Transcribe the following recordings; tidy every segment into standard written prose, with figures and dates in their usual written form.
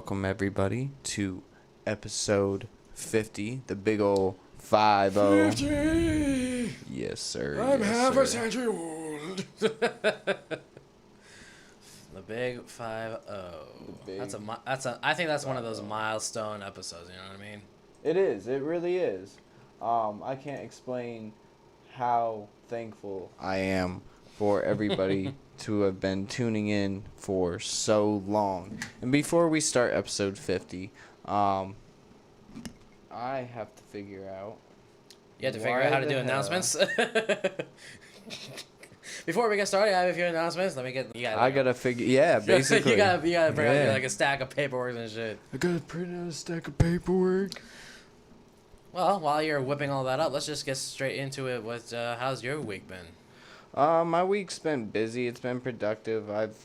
welcome everybody to episode 50, the big ol' 50. 50! Yes, sir. I'm yes, half sir. a century old. The big 50. big- I think that's one of those milestone episodes. You know what I mean? It is. It really is. I can't explain how thankful I am for everybody to have been tuning in for so long. And before we start episode 50, I have to figure out. You have to figure out how to do announcements. Before we get started, I have a few announcements. I gotta figure. Yeah, basically. you gotta bring out like a stack of paperwork and shit. I gotta print out a stack of paperwork. Well, while you're whipping all that up, let's just get straight into it. How's your week been? My week's been busy. It's been productive. I've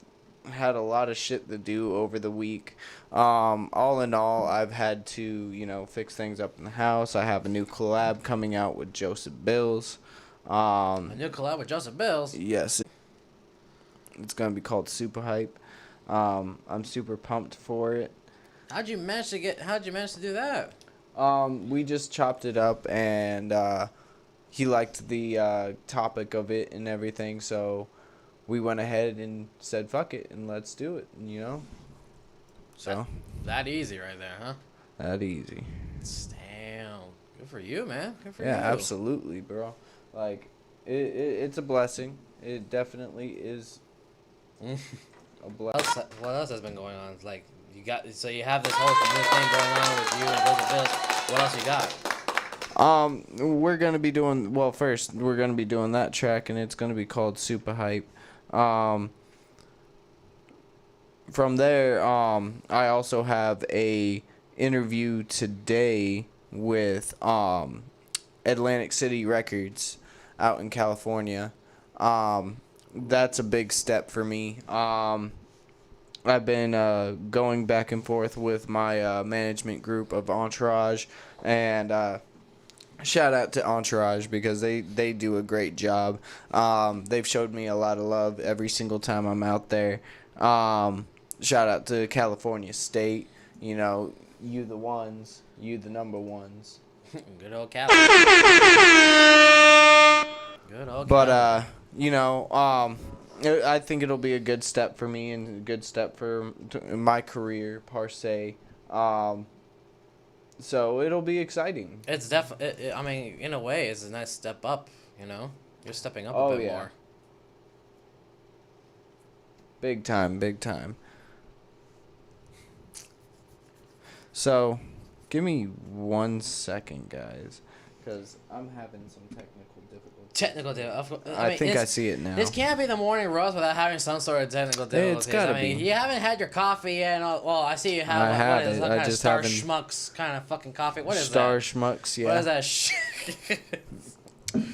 had a lot of shit to do over the week. All in all, I've had to, fix things up in the house. I have a new collab coming out with Joseph Bills. A new collab with Joseph Bills? Yes. It's going to be called Super Hype. I'm super pumped for it. How'd you manage to do that? We just chopped it up and he liked the topic of it and everything, so we went ahead and said fuck it and let's do it, So That easy right there, huh? that easy. Damn. Good for you, man. Good for you. Yeah, absolutely, bro. Like it's a blessing. It definitely is a blessing. What else has been going on? Like you have this whole new thing going on with you and Joseph Bills. What else you got? We're gonna be doing first we're gonna be doing that track and it's gonna be called Super Hype. From there, I also have a interview today with Atlantic City Records out in California. That's a big step for me. I've been going back and forth with my management group of Entourage, and shout out to Entourage because they do a great job. They've showed me a lot of love every single time I'm out there. Shout out to California State. You the ones, you the number ones. Good old Cali. Good old But Cali. I think it'll be a good step for me and a good step for my career per se. So it'll be exciting. It's definitely. I mean, in a way, it's a nice step up. You're stepping up a bit more. Big time, big time. So, give me 1 second, guys, because I'm having some technical difficulties. I think I see it now. This can't be the morning roast without having some sort of technical difficulties. It's gotta be. You haven't had your coffee yet. I see you have. I have what is it. that I kind just of Star haven't- Schmucks kind of fucking coffee? What is Star that? Schmucks, yeah. What is that shit?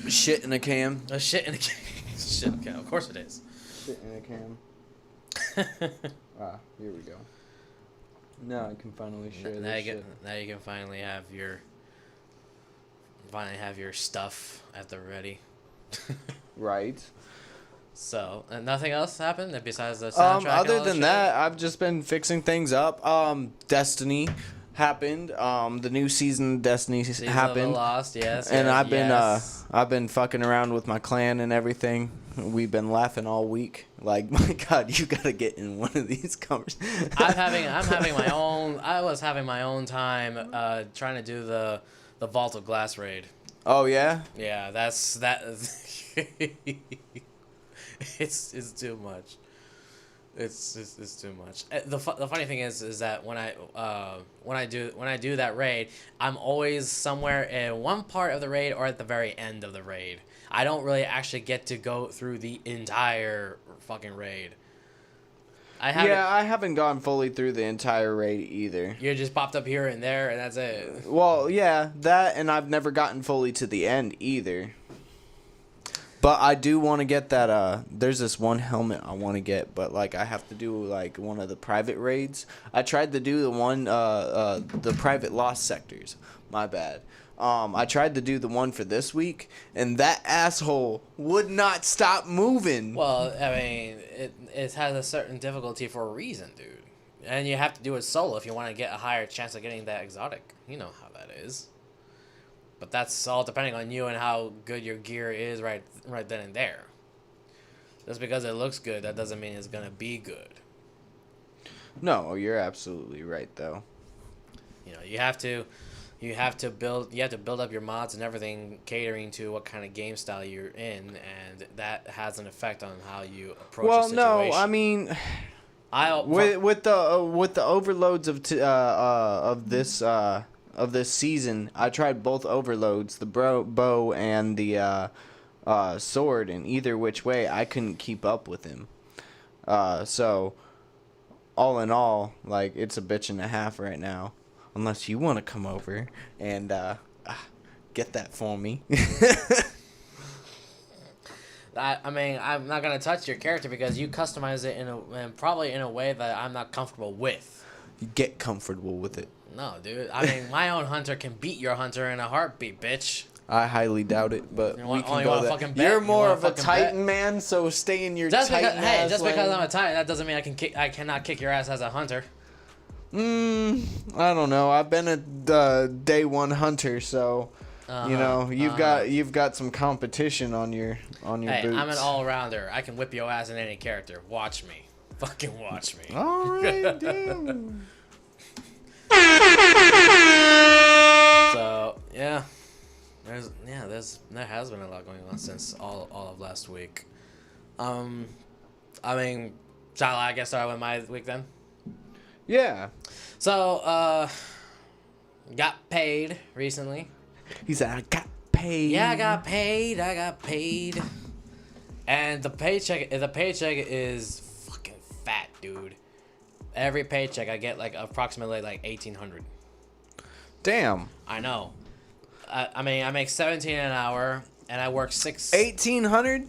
Shit in a can. A shit in a can. Shit in a can. Of course it is. Shit in a can. Here we go. Now I can finally share this shit. Now you can finally have your stuff at the ready. Right. So, and nothing else happened besides the soundtrack? Other than that, I've just been fixing things up. Destiny happened. The new season of Destiny happened. Season of the Lost, yes. And yes, I've been fucking around with my clan and everything. We've been laughing all week. Like, my God, you gotta get in one of these conversations. I'm having my own. I was having my own time trying to do the Vault of Glass raid. Oh yeah. Yeah, that. It's too much. It's too much. The funny thing is that when I do that raid, I'm always somewhere in one part of the raid or at the very end of the raid. I don't really actually get to go through the entire fucking raid. I haven't gone fully through the entire raid either. You just popped up here and there, and that's it. Well, yeah, that, and I've never gotten fully to the end either. But I do want to get that, there's this one helmet I want to get, but, like, I have to do, like, one of the private raids. I tried to do the one, the private lost sectors. My bad. I tried to do the one for this week, and that asshole would not stop moving. Well, I mean, it has a certain difficulty for a reason, dude. And you have to do it solo if you want to get a higher chance of getting that exotic. You know how that is. But that's all depending on you and how good your gear is right then and there. Just because it looks good, that doesn't mean it's gonna be good. No, you're absolutely right though. You know, you have to build up your mods and everything catering to what kind of game style you're in, and that has an effect on how you approach a situation. Well, no, I mean, with the overloads of this season, I tried both overloads, the bow and the sword, and either which way I couldn't keep up with him. So all in all, like, it's a bitch and a half right now. Unless you want to come over and get that for me. I mean, I'm not gonna touch your character because you customize it probably in a way that I'm not comfortable with. You get comfortable with it. No, dude. I mean, my own hunter can beat your hunter in a heartbeat, bitch. I highly doubt it, but we can go there. You're more of a Titan man, so stay in your Titan because, hey, just lane. because I'm a Titan, that doesn't mean I cannot kick your ass as a hunter. I don't know. I've been a day one hunter, so you know you've got some competition on your Hey, boots. I'm an all rounder. I can whip your ass in any character. Watch me, fucking watch me. All right, damn. So yeah, there has been a lot going on since all of last week. I mean, shall I get started with my week then? Yeah. So, got paid recently. He said, I got paid. Yeah, I got paid. And the paycheck is fucking fat, dude. Every paycheck I get like approximately like $1,800. Damn. I know. I mean, I make $17 an hour, and I work 1,800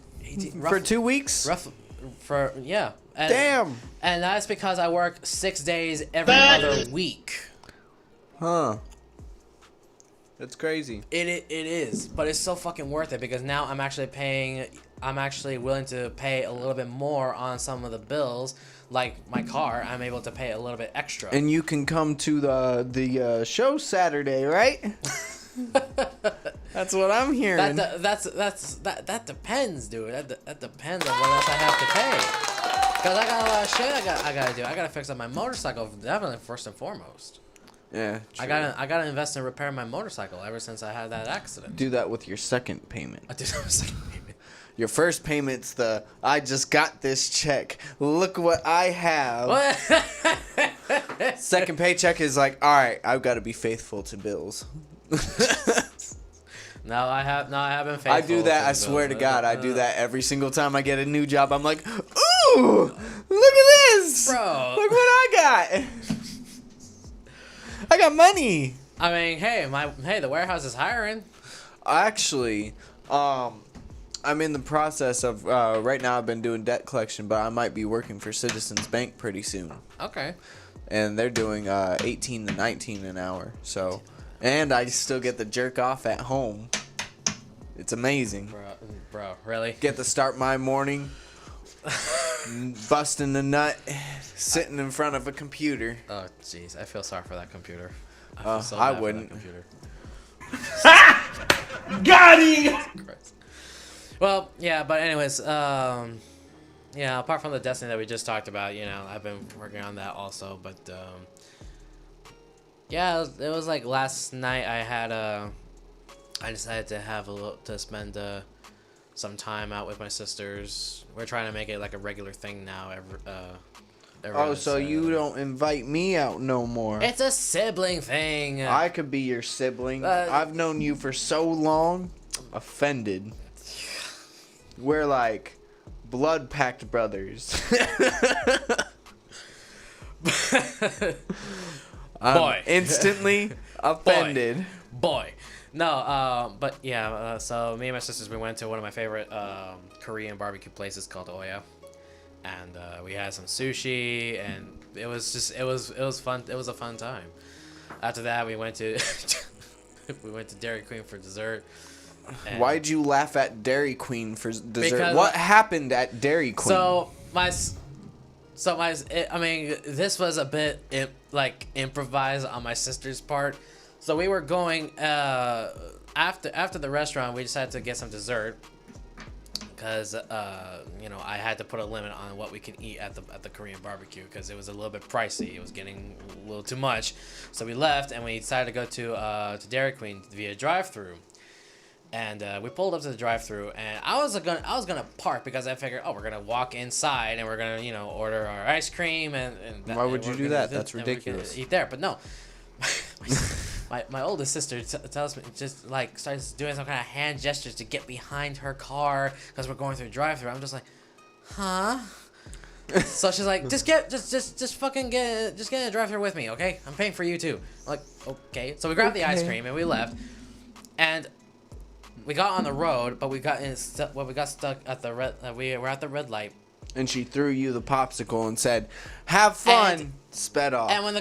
for 2 weeks. Yeah. And, Damn. And that's because I work 6 days every other week. Huh. That's crazy. It is, but it's so fucking worth it because now I'm actually willing to pay a little bit more on some of the bills, like my car. I'm able to pay a little bit extra. And you can come to the show Saturday, right? That's what I'm hearing. That depends, dude. That depends on what else I have to pay. Cause I got a lot of shit I gotta do. I gotta fix up my motorcycle, definitely first and foremost. Yeah. True. I gotta invest in repairing my motorcycle ever since I had that accident. Do that with your second payment. I do that with second payment. Your first payment's I just got this check. Look what I have. What? Second paycheck is like, all right, I've got to be faithful to bills. No, I haven't faithful. I do that. I swear to God, I do that every single time I get a new job. I'm like, ooh, look at this, bro. Look what I got. I got money. I mean, hey, the warehouse is hiring. Actually, I'm in the process of right now. I've been doing debt collection, but I might be working for Citizens Bank pretty soon. Okay. And they're doing 18 to 19 an hour. So, and I still get the jerk off at home. It's amazing. Bro, really? Get to start my morning busting the nut, sitting in front of a computer. Oh, jeez. I feel sorry for that computer. I wouldn't. Got him! Well, yeah, but anyways, yeah, apart from the Destiny that we just talked about, you know, I've been working on that also, but, yeah, it was like last night I decided to spend, some time out with my sisters. We're trying to make it like a regular thing now. So you don't invite me out no more. It's a sibling thing. I could be your sibling. I've known you for so long. Offended. We're like blood pact brothers. Boy. Instantly offended. Boy. No, but yeah, so me and my sisters, we went to one of my favorite Korean barbecue places called Oya. And we had some sushi, and it was fun. It was a fun time. After that, we went to Dairy Queen for dessert. Why'd you laugh at Dairy Queen for dessert? Because What happened at Dairy Queen? So I mean, this was a bit improvised on my sister's part. So we were going after the restaurant. We decided to get some dessert because I had to put a limit on what we can eat at the Korean barbecue because it was a little bit pricey. It was getting a little too much. So we left and we decided to go to Dairy Queen via drive-thru. And we pulled up to the drive-thru, and I was gonna park because I figured, we're gonna walk inside and we're gonna order our ice cream and why would you do that? That's ridiculous. Eat there, but no. My oldest sister tells me just starts doing some kind of hand gestures to get behind her car because we're going through a drive-thru. I'm just like, huh? So she's like, just fucking get in a drive-thru with me, okay? I'm paying for you too. I'm like, okay. So we grabbed the ice cream and we left, and we got on the road, but we got stuck at the red. We were at the red light. And she threw you the popsicle and said, "Have fun." And sped off. And when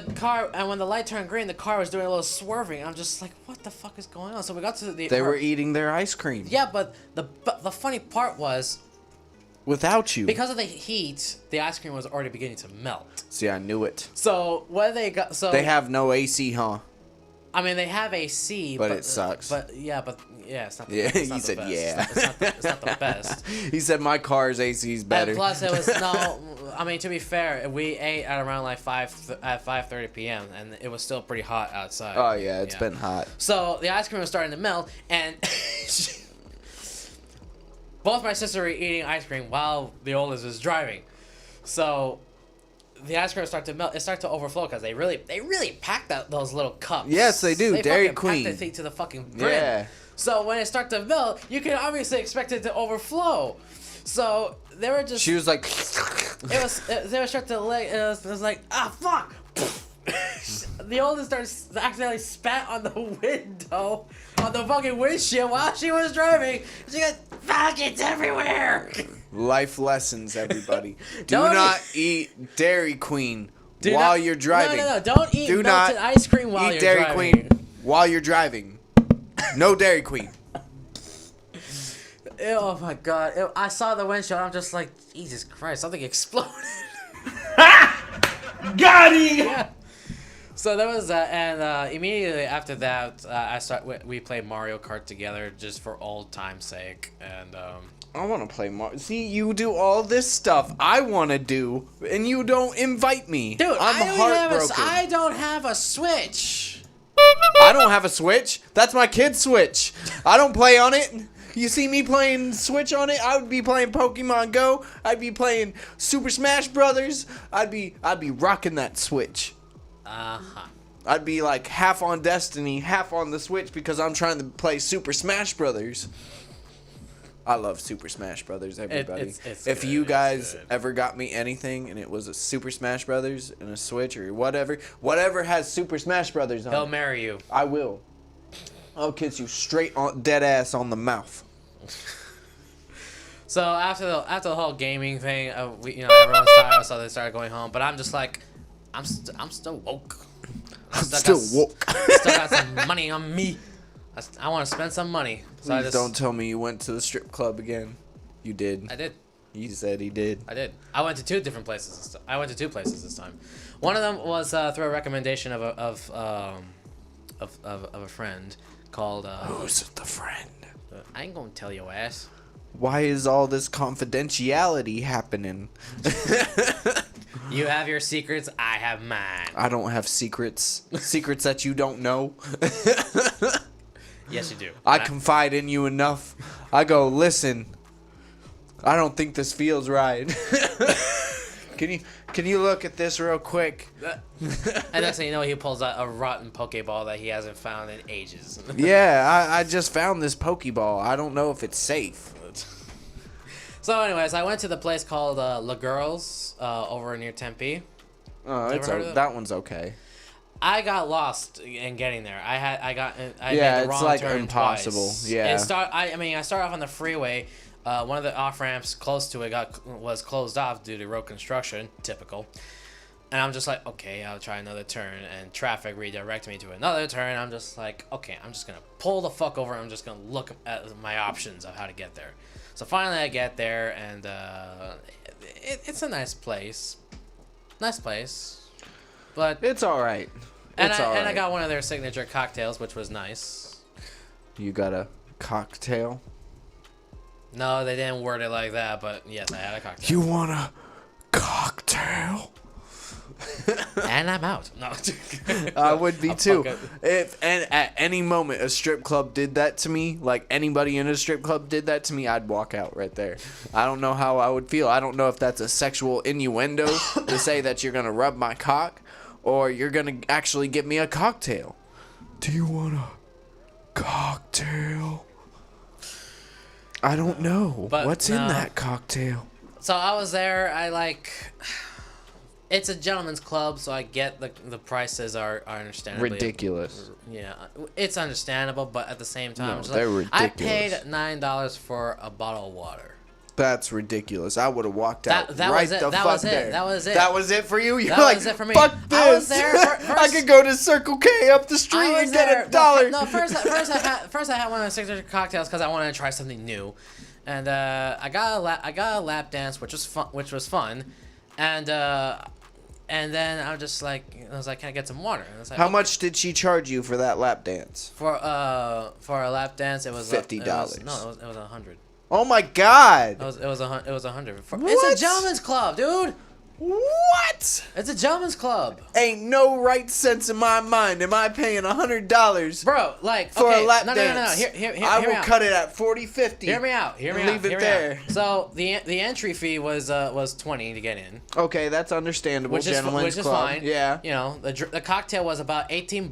the light turned green, the car was doing a little swerving. I'm just like, what the fuck is going on? So we got to the. They were eating their ice cream. Yeah, but the funny part was. Without you. Because of the heat, the ice cream was already beginning to melt. See, I knew it. So what they got? So they have no AC, huh? I mean, they have AC, but it sucks. But it's not. He said, yeah. It's not the best. He said my car's AC is better. And plus, it was no. I mean, to be fair, we ate at around at 5:30 p.m. and it was still pretty hot outside. Oh yeah, it's been hot. So the ice cream was starting to melt, and both my sisters were eating ice cream while the oldest was driving. So the ice cream started to melt. It started to overflow because they really packed those little cups. Yes, they do. They Dairy fucking Queen. packed the thing to the fucking brim. Yeah. So when it started to melt, you can obviously expect it to overflow. So they were just. She was like. They were starting to it was like, fuck. The oldest accidentally spat on the window, on the fucking windshield while she was driving. She got faggots everywhere. Life lessons, everybody. Do not eat Dairy Queen while you're driving. No. Don't eat melted ice cream while you're Dairy driving. Queen while you're driving. No Dairy Queen. Oh my god. I saw the windshield. I'm just like, Jesus Christ, something exploded. Got him! Yeah. So there was that, and immediately after that, we played Mario Kart together just for old time's sake, and I want to play Mario. See, you do all this stuff I want to do, and you don't invite me. Dude, I'm heartbroken. I don't have a Switch. I don't have a Switch. That's my kid's Switch. I don't play on it. You see me playing Switch on it? I would be playing Pokemon Go. I'd be playing Super Smash Brothers. I'd be rocking that Switch. Uh-huh. I'd be like half on Destiny, half on the Switch because I'm trying to play Super Smash Brothers. I love Super Smash Brothers, everybody. It's if good, you guys ever got me anything and it was a Super Smash Brothers and a Switch or whatever has Super Smash Brothers on He'll it, marry you. I will. I'll kiss you straight on dead ass on the mouth. So after the whole gaming thing, everyone's tired, so they started going home. But I'm just like, I'm still woke. I'm still woke. Still got some money on me. I want to spend some money. So Please don't tell me you went to the strip club again. You did. I did. You said he did. I did. I went to two places this time. One of them was through a recommendation of a friend called. Who's the friend? I ain't gonna tell your ass. Why is all this confidentiality happening? You have your secrets, I have mine. I don't have secrets. Secrets that you don't know. Yes, you do. I confide in you enough. I go, listen, I don't think this feels right. Can you look at this real quick? And next thing you know, he pulls out a rotten Pokeball that he hasn't found in ages. Yeah, I just found this Pokeball. I don't know if it's safe. So anyways, I went to the place called La Girls over near Tempe. Oh, that one's okay. I got lost in getting there. I made the it's wrong like turn impossible. Twice. Yeah. I started off on the freeway. One of the off ramps close to it was closed off due to road construction. Typical. And I'm just like, okay, I'll try another turn. And traffic redirected me to another turn. I'm just like, okay, I'm just gonna pull the fuck over. I'm just gonna look at my options of how to get there. So finally, I get there, and it's a nice place. Nice place, but It's all right. and It's I all and I right. got one of their signature cocktails, which was nice. You got a cocktail? No, they didn't word it like that, but yes, I had a cocktail. You want a cocktail? And I'm out. No, I would be too. fuck If and at any moment a strip club did that to me, like anybody in a strip club did that to me, I'd walk out right there. I don't know how I would feel. I don't know if that's a sexual innuendo to say that you're gonna rub my cock, or you're gonna actually give me a cocktail. Do you want a cocktail? I don't know. But What's in no. that cocktail? So I was there. It's a gentleman's club, so I get the prices are understandably Ridiculous. Yeah, it's understandable, but at the same time, No, it's they're I ridiculous. paid $9 for a bottle of water. That's ridiculous. I would have walked out That right was it. the That fuck was it. there. That was it. That was it for you? You're That like, was it for me. fuck this. I was there I could go to Circle K up the street I was and get there. $1. No, first I had one of the signature cocktails because I wanted to try something new, and I got a lap dance, which was fun, and then I was like, can I get some water? And I was like, How okay. much did she charge you for that lap dance? For a lap dance? It was $50. It was $100. Oh my god. It was $100. It's What? a gentleman's club, dude. What? It's a gentleman's club, Ain't no right sense in my mind am I paying $100 bro. Like for okay, a lap no. dance. Hear I me will out. cut it at $40.50. Hear me out. Leave it hear me there. out. So the entry fee was $20 to get in, Okay, that's understandable. which is Gentlemen's club. fine. Yeah. You know, the cocktail was about $18.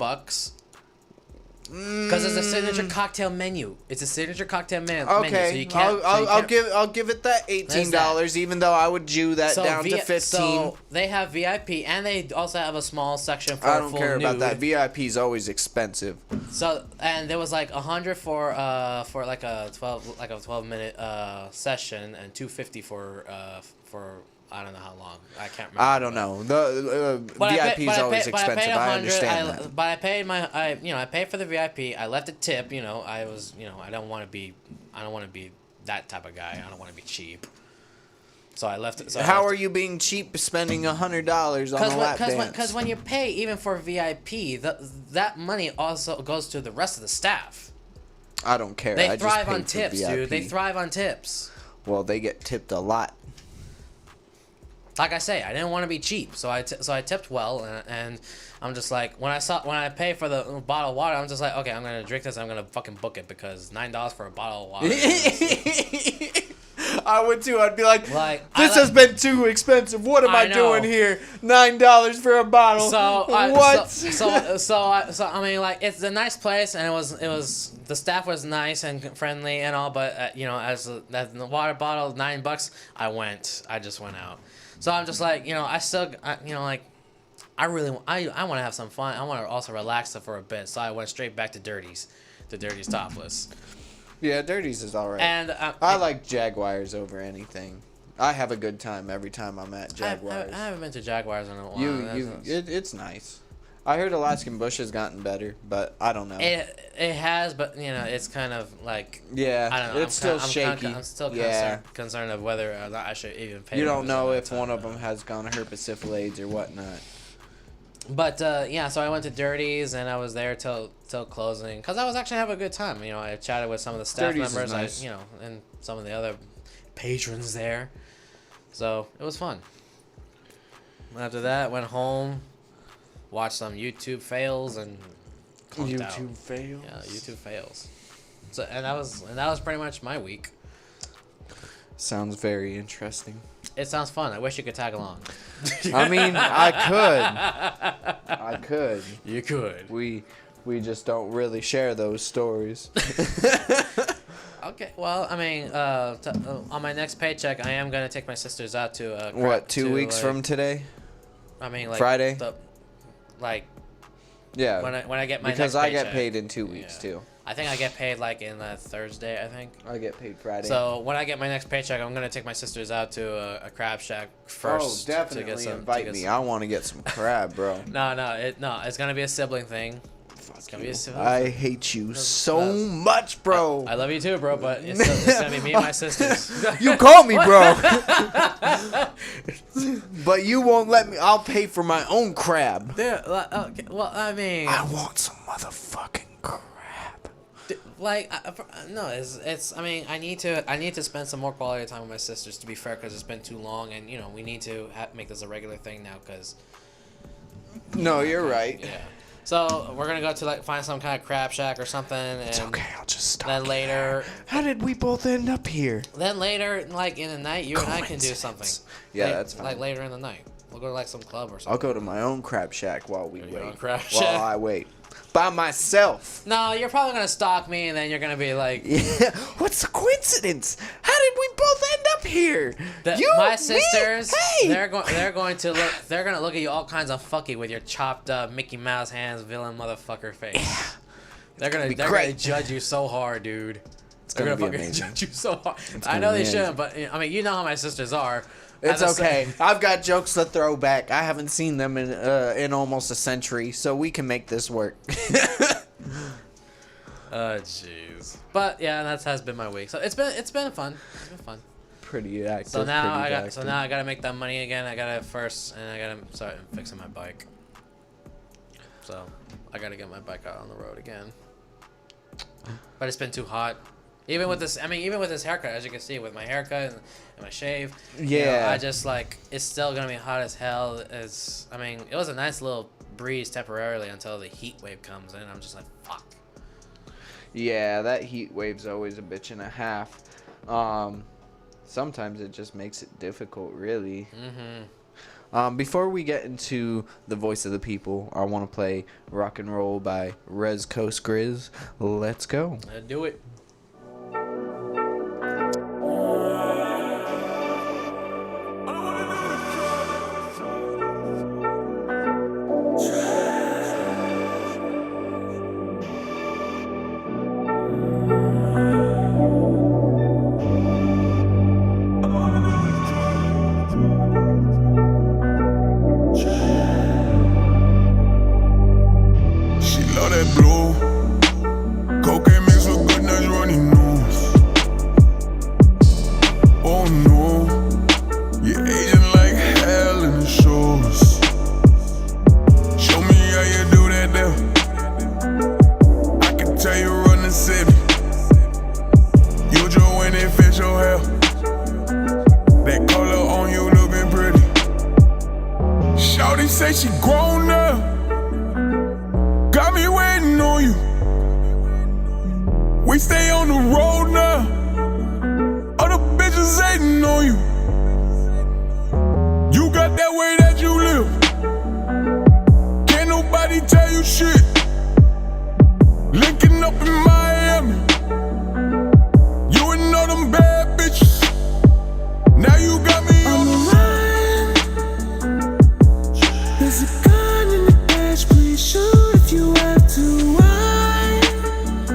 Because it's a signature cocktail menu. It's a signature cocktail menu. So Okay, you can't. I'll give it that $18, even though I would Jew that down to 15. So they have VIP, and they also have a small section for I a don't full care about nude. that. VIP is always expensive. So and there was like $100 for like a 12-minute session, and $250 for I don't know how long. I can't remember. I don't know. The VIP is always expensive. I understand that. But I paid I paid for the VIP. I left a tip. You know, I don't want to be that type of guy. I don't want to be cheap. So I left it. So How are you being cheap spending $100 on a lap dance? Because when you pay even for VIP, that money also goes to the rest of the staff. I don't care. They I just thrive paid on for tips, VIP. dude. They thrive on tips. Well, they get tipped a lot. Like I say, I didn't want to be cheap, so I tipped well, and I'm just like, when I pay for the bottle of water, I'm just like, okay, I'm gonna drink this, I'm gonna fucking book it, because $9 for a bottle of water. I would too. I'd be like, This has been too expensive. What am I know. doing here? $9 for a bottle. What? So I mean, like, it's a nice place, and it was the staff was nice and friendly and all, but as the water bottle $9, I just went out. So I'm just like, I really want to have some fun. I want to also relax for a bit. So I went straight back to Dirty's Topless. Yeah, Dirty's is all right. And I like Jaguars over anything. I have a good time every time I'm at Jaguars. I haven't been to Jaguars in a while. It's nice. I heard Alaskan Bush has gotten better, but I don't know. It has, but it's kind of like, Yeah, I don't know. it's still shaky. I'm still Yeah. concerned of whether or not I should even pay. You them don't for know some if time, one of but- them has gone herpessyphilades or whatnot. But so I went to Dirty's and I was there till closing because I was actually having a good time. I chatted with some of the staff Dirty's is members, nice. and some of the other patrons there. So it was fun. After that, went home, watched some YouTube fails and conked out. YouTube fails. Yeah, YouTube fails. So and that was pretty much my week. Sounds very interesting. It sounds fun. I wish you could tag along. I mean, I could. You could. We just don't really share those stories. Okay, well, I mean, on my next paycheck, I am gonna take my sisters out to What, 2 weeks from today? I mean, like Friday? Yeah. when I get my because next I get paycheck. paid in 2 weeks Yeah. too. I think I get paid like in Thursday. I think. I get paid Friday. So when I get my next paycheck, I'm gonna take my sisters out to a crab shack first. Oh, definitely invite me. I want to get some crab, bro. No, it's gonna be a sibling thing. It's gonna be I hate you so much, bro. I love you too, bro, but it's gonna be me and my sisters. You call me, bro. But you won't let me. I'll pay for my own crab. Dude, okay, well, I mean, I want some motherfucking crab. like, no, it's. I mean, I need to spend some more quality time with my sisters. To be fair, because it's been too long, and you know, we need to make this a regular thing now. Because. No, you're right. Yeah. So we're gonna go to like find some kind of crab shack or something. It's and okay. I'll just stop. Then later. How did we both end up here? Then later, like in the night, you and I can do something. Yeah, like, that's fine. Like later in the night, we'll go to like some club or something. I'll go to my own crab shack while we Your wait. own crab while shack? I wait. By myself. No, you're probably gonna stalk me, and then you're gonna be like, Yeah. What's the coincidence? How did we both end up here? my sisters, Me? Hey. they're going to look at you all kinds of fucky with your chopped up Mickey Mouse hands, villain motherfucker face. Yeah. They're gonna judge you so hard, dude. They're gonna fucking amazing. judge you so hard. I know they shouldn't, but I mean, you know how my sisters are. It's okay. I've got jokes to throw back. I haven't seen them in almost a century, so we can make this work. Jeez. But yeah, that has been my week. So it's been fun. It's been fun. Pretty active. So now I gotta make that money again. I gotta start fixing my bike. So I gotta get my bike out on the road again. But it's been too hot. Even with this haircut, as you can see, with my haircut and my shave, yeah, you know, I just like it's still gonna be hot as hell. It was a nice little breeze temporarily until the heat wave comes in. I'm just like, fuck. Yeah, that heat wave's always a bitch and a half. Sometimes it just makes it difficult, really. Before we get into the voice of the people, I want to play Rock and Roll by Rez Coast Grizz. Let's go. Let's do it. Say she grown up, got me waiting on you. We stay on the road now, other bitches hating on you. You got that way that you live, can't nobody tell you shit. Linking up in Miami, you and all them bad bitches. Now you got me on the run. There's a gun in the dash, please shoot if you have to.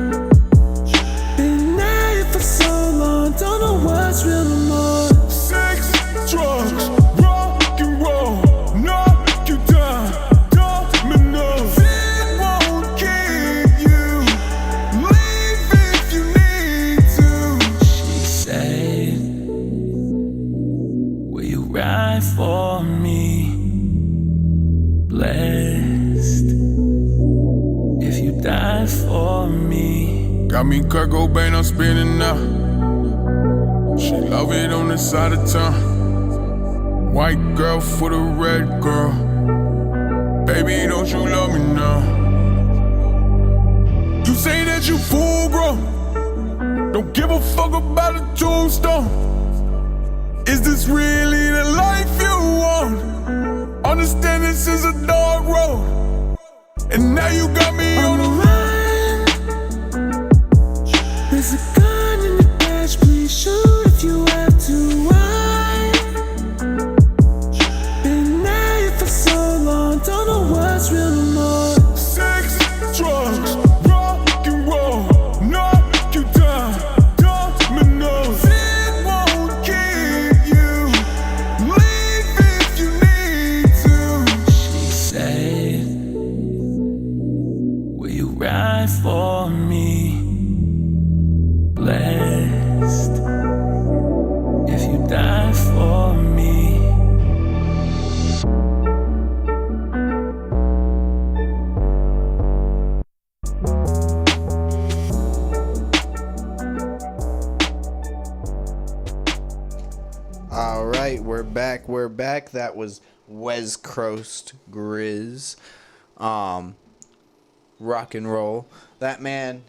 I've been at it for so long, don't know what's real no more. Sex, drugs, rock and roll, knock you down, dominoes. It won't keep you, leave if you need to. She said, will you ride for me? Blessed if you die for me. Got me Kurt Cobain, I'm spinning now. She love it on the side of town. White girl for the red girl. Baby, don't you love me now? You say that you full grown, don't give a fuck about a tombstone. Is this really the life you want? Understand this is a dark road, and now you got me on the run. There's a gun in the dash, please shoot if you have to. I've been at it for so long, don't know what's real no more. Sex, drugs, rock and roll, knock you down, dominoes. It won't keep you, leave if you need to. She said, right for me. Blessed if you die for me. All right, we're back. We're back. That was West Coast Grizz. Rock and roll. That man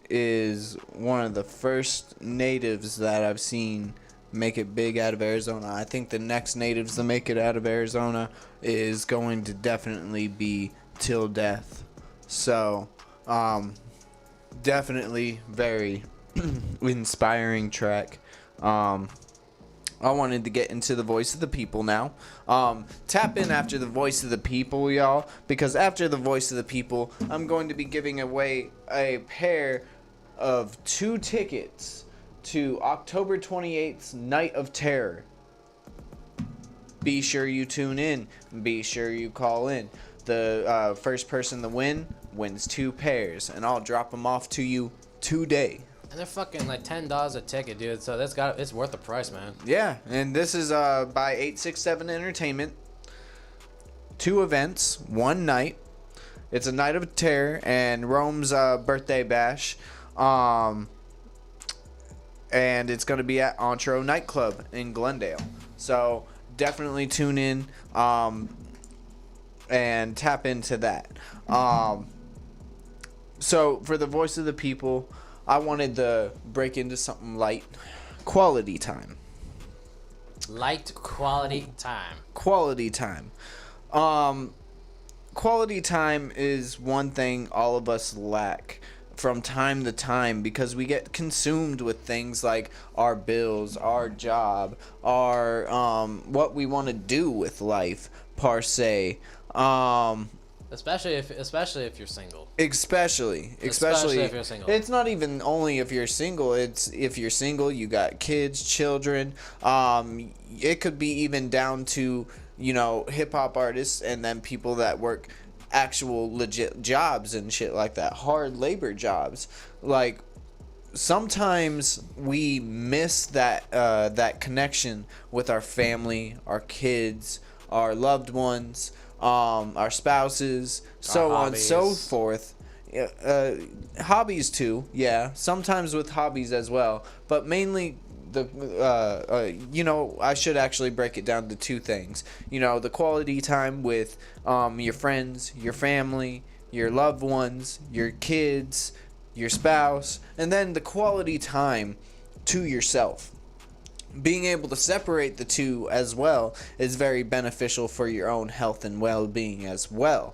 is one of the first natives that I've seen make it big out of Arizona. I think the next natives to make it out of Arizona is going to definitely be Till Death. So, definitely very inspiring track. I wanted to get into the voice of the people now. Tap in after the voice of the people, y'all, because after the voice of the people, I'm going to be giving away a pair of 2 tickets to October 28th's Night of Terror. Be sure you tune in. Be sure you call in. The first person to win wins 2 pairs, and I'll drop them off to you today. And they're fucking like $10 a ticket, dude. So it's worth the price, man. Yeah, and this is by 867 Entertainment. 2 events, 1 night. It's a Night of Terror and Rome's birthday bash. And it's going to be at Antro Nightclub in Glendale. So definitely tune in and tap into that. So for the voice of the people, I wanted to break into something light. Quality time. Light quality time. Quality time. Quality time is one thing all of us lack from time to time because we get consumed with things like our bills, our job, our what we want to do with life, per se. Especially if you're single. Especially if you're single. It's not even only if you're single. It's if you're single, you got kids, children. It could be even down to, hip hop artists and then people that work actual legit jobs and shit like that, hard labor jobs. Like sometimes we miss that connection with our family, our kids, our loved ones. Our spouses, so on and so forth. Hobbies too, yeah. Sometimes with hobbies as well, but mainly I should actually break it down to 2 things. The quality time with your friends, your family, your loved ones, your kids, your spouse, and then the quality time to yourself. Being able to separate the 2 as well is very beneficial for your own health and well-being as well.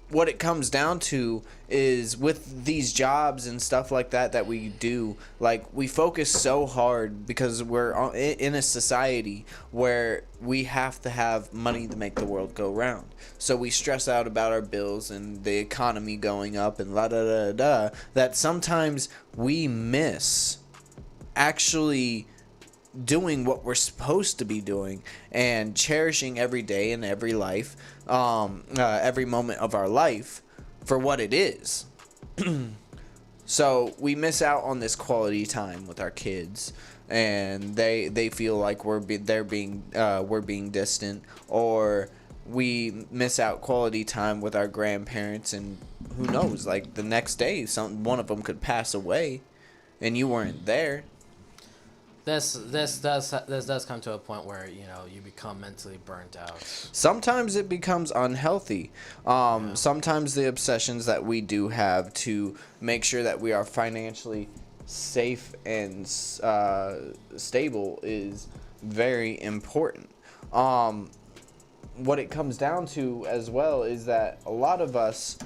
What it comes down to is with these jobs and stuff like that we do, like we focus so hard because we're in a society where we have to have money to make the world go round. So we stress out about our bills and the economy going up and la da da da, that sometimes we miss actually doing what we're supposed to be doing and cherishing every day and every life, every moment of our life for what it is. So we miss out on this quality time with our kids, and they feel like we're being distant, or we miss out quality time with our grandparents, and who knows, like the next day one of them could pass away and you weren't there. This does come to a point where you become mentally burnt out. Sometimes it becomes unhealthy. Sometimes the obsessions that we do have to make sure that we are financially safe and stable is very important. What it comes down to as well is that a lot of us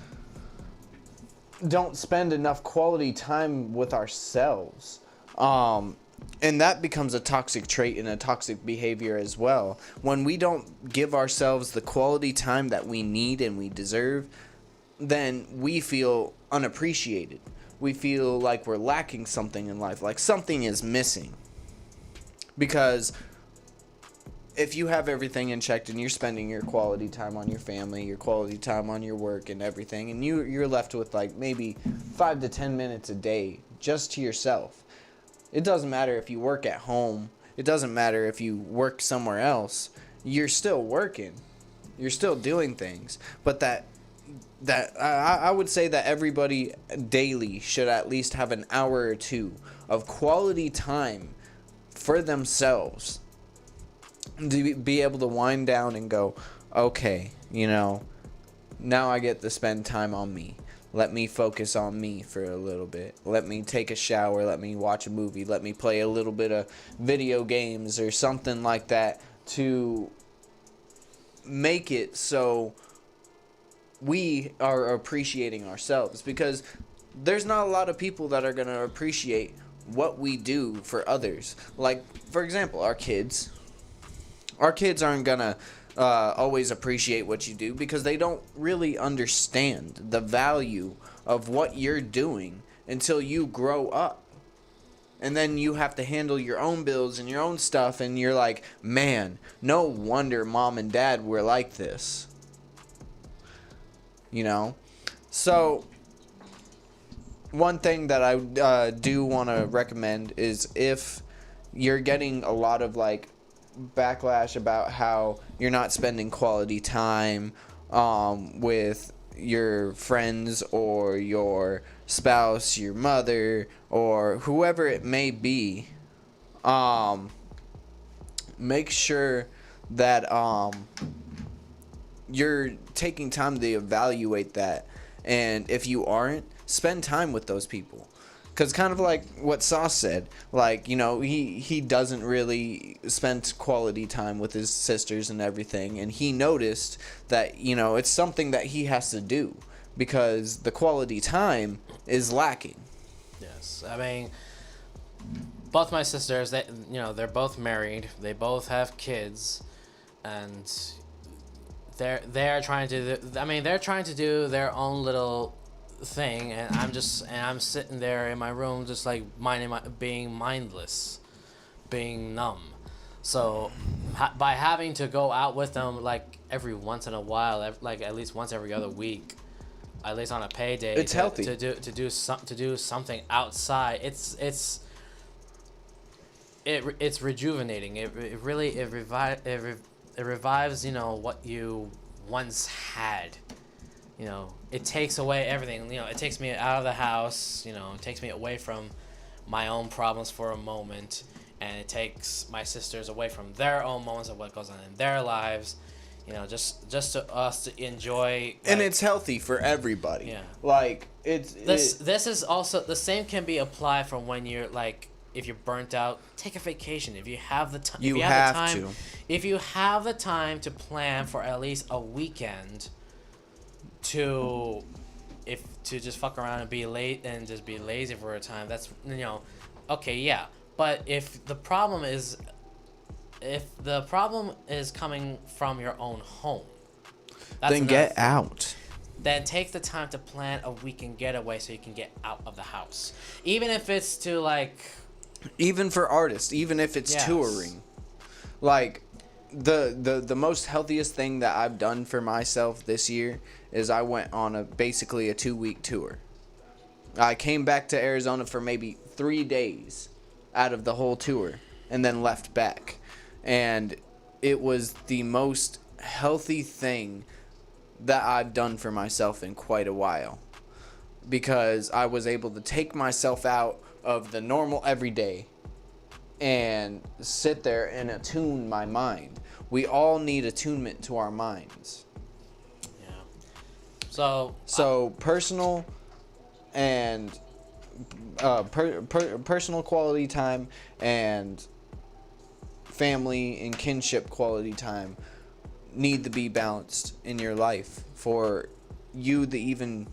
don't spend enough quality time with ourselves. And that becomes a toxic trait and a toxic behavior as well. When we don't give ourselves the quality time that we need and we deserve, then we feel unappreciated. We feel like we're lacking something in life, like something is missing. Because if you have everything in check and you're spending your quality time on your family, your quality time on your work and everything, and you're left with like maybe 5 to 10 minutes a day just to yourself. It doesn't matter if you work at home. It doesn't matter if you work somewhere else. You're still working. You're still doing things. But I would say that everybody daily should at least have an hour or two of quality time for themselves, to be able to wind down and go, okay, now I get to spend time on me. Let me focus on me for a little bit. Let me take a shower. Let me watch a movie. Let me play a little bit of video games or something like that to make it so we are appreciating ourselves, because there's not a lot of people that are going to appreciate what we do for others. Like, for example, our kids aren't going to always appreciate what you do because they don't really understand the value of what you're doing until you grow up. And then you have to handle your own bills and your own stuff, and you're like, man, no wonder mom and dad were like this. So one thing that I do want to recommend is, if you're getting a lot of like backlash about how you're not spending quality time with your friends or your spouse, your mother, or whoever it may be, make sure that you're taking time to evaluate that. And if you aren't, spend time with those people. Because kind of like what Sauce said, like, he doesn't really spend quality time with his sisters and everything. And he noticed that, it's something that he has to do because the quality time is lacking. Yes. I mean, both my sisters, they're both married. They both have kids. And they're trying to do their own little thing, and I'm sitting there in my room just like being mindless, being numb. So by having to go out with them like every once in a while, like at least once every other week, at least on a payday, it's healthy to do something outside. It's rejuvenating. It revives what you once had. It takes away everything. It takes me out of the house. It takes me away from my own problems for a moment, and it takes my sisters away from their own moments of what goes on in their lives. Just to us to enjoy. And it's healthy for everybody. Yeah. Like this is also the same can be applied from when you're like, if you're burnt out, take a vacation. If you have the time, if you have the time to plan for at least a weekend to just fuck around and be late and just be lazy for a time, that's okay, yeah. But if the problem is coming from your own home, then get out. Then take the time to plan a weekend getaway so you can get out of the house, even if it's to like. Even for artists, even if it's touring. Like, the most healthiest thing that I've done for myself this year is I went on basically a 2-week tour. I came back to Arizona for maybe 3 days out of the whole tour and then left back. And it was the most healthy thing that I've done for myself in quite a while. Because I was able to take myself out of the normal everyday and sit there and attune my mind. We all need attunement to our minds. Yeah. So personal and personal quality time and family and kinship quality time need to be balanced in your life for you to even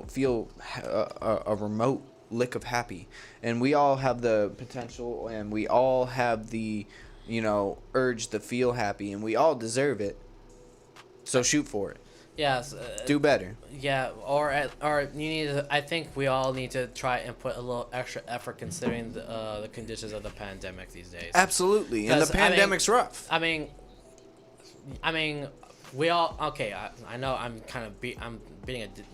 feel a remote lick of happy. And we all have the potential, and we all have the urge to feel happy, and we all deserve it. So shoot for it. Yes. Do better. Yeah, or you need to, I think we all need to try and put a little extra effort considering the conditions of the pandemic these days. Absolutely. And the pandemic's rough. I mean, I mean, we all okay. I know I'm kind of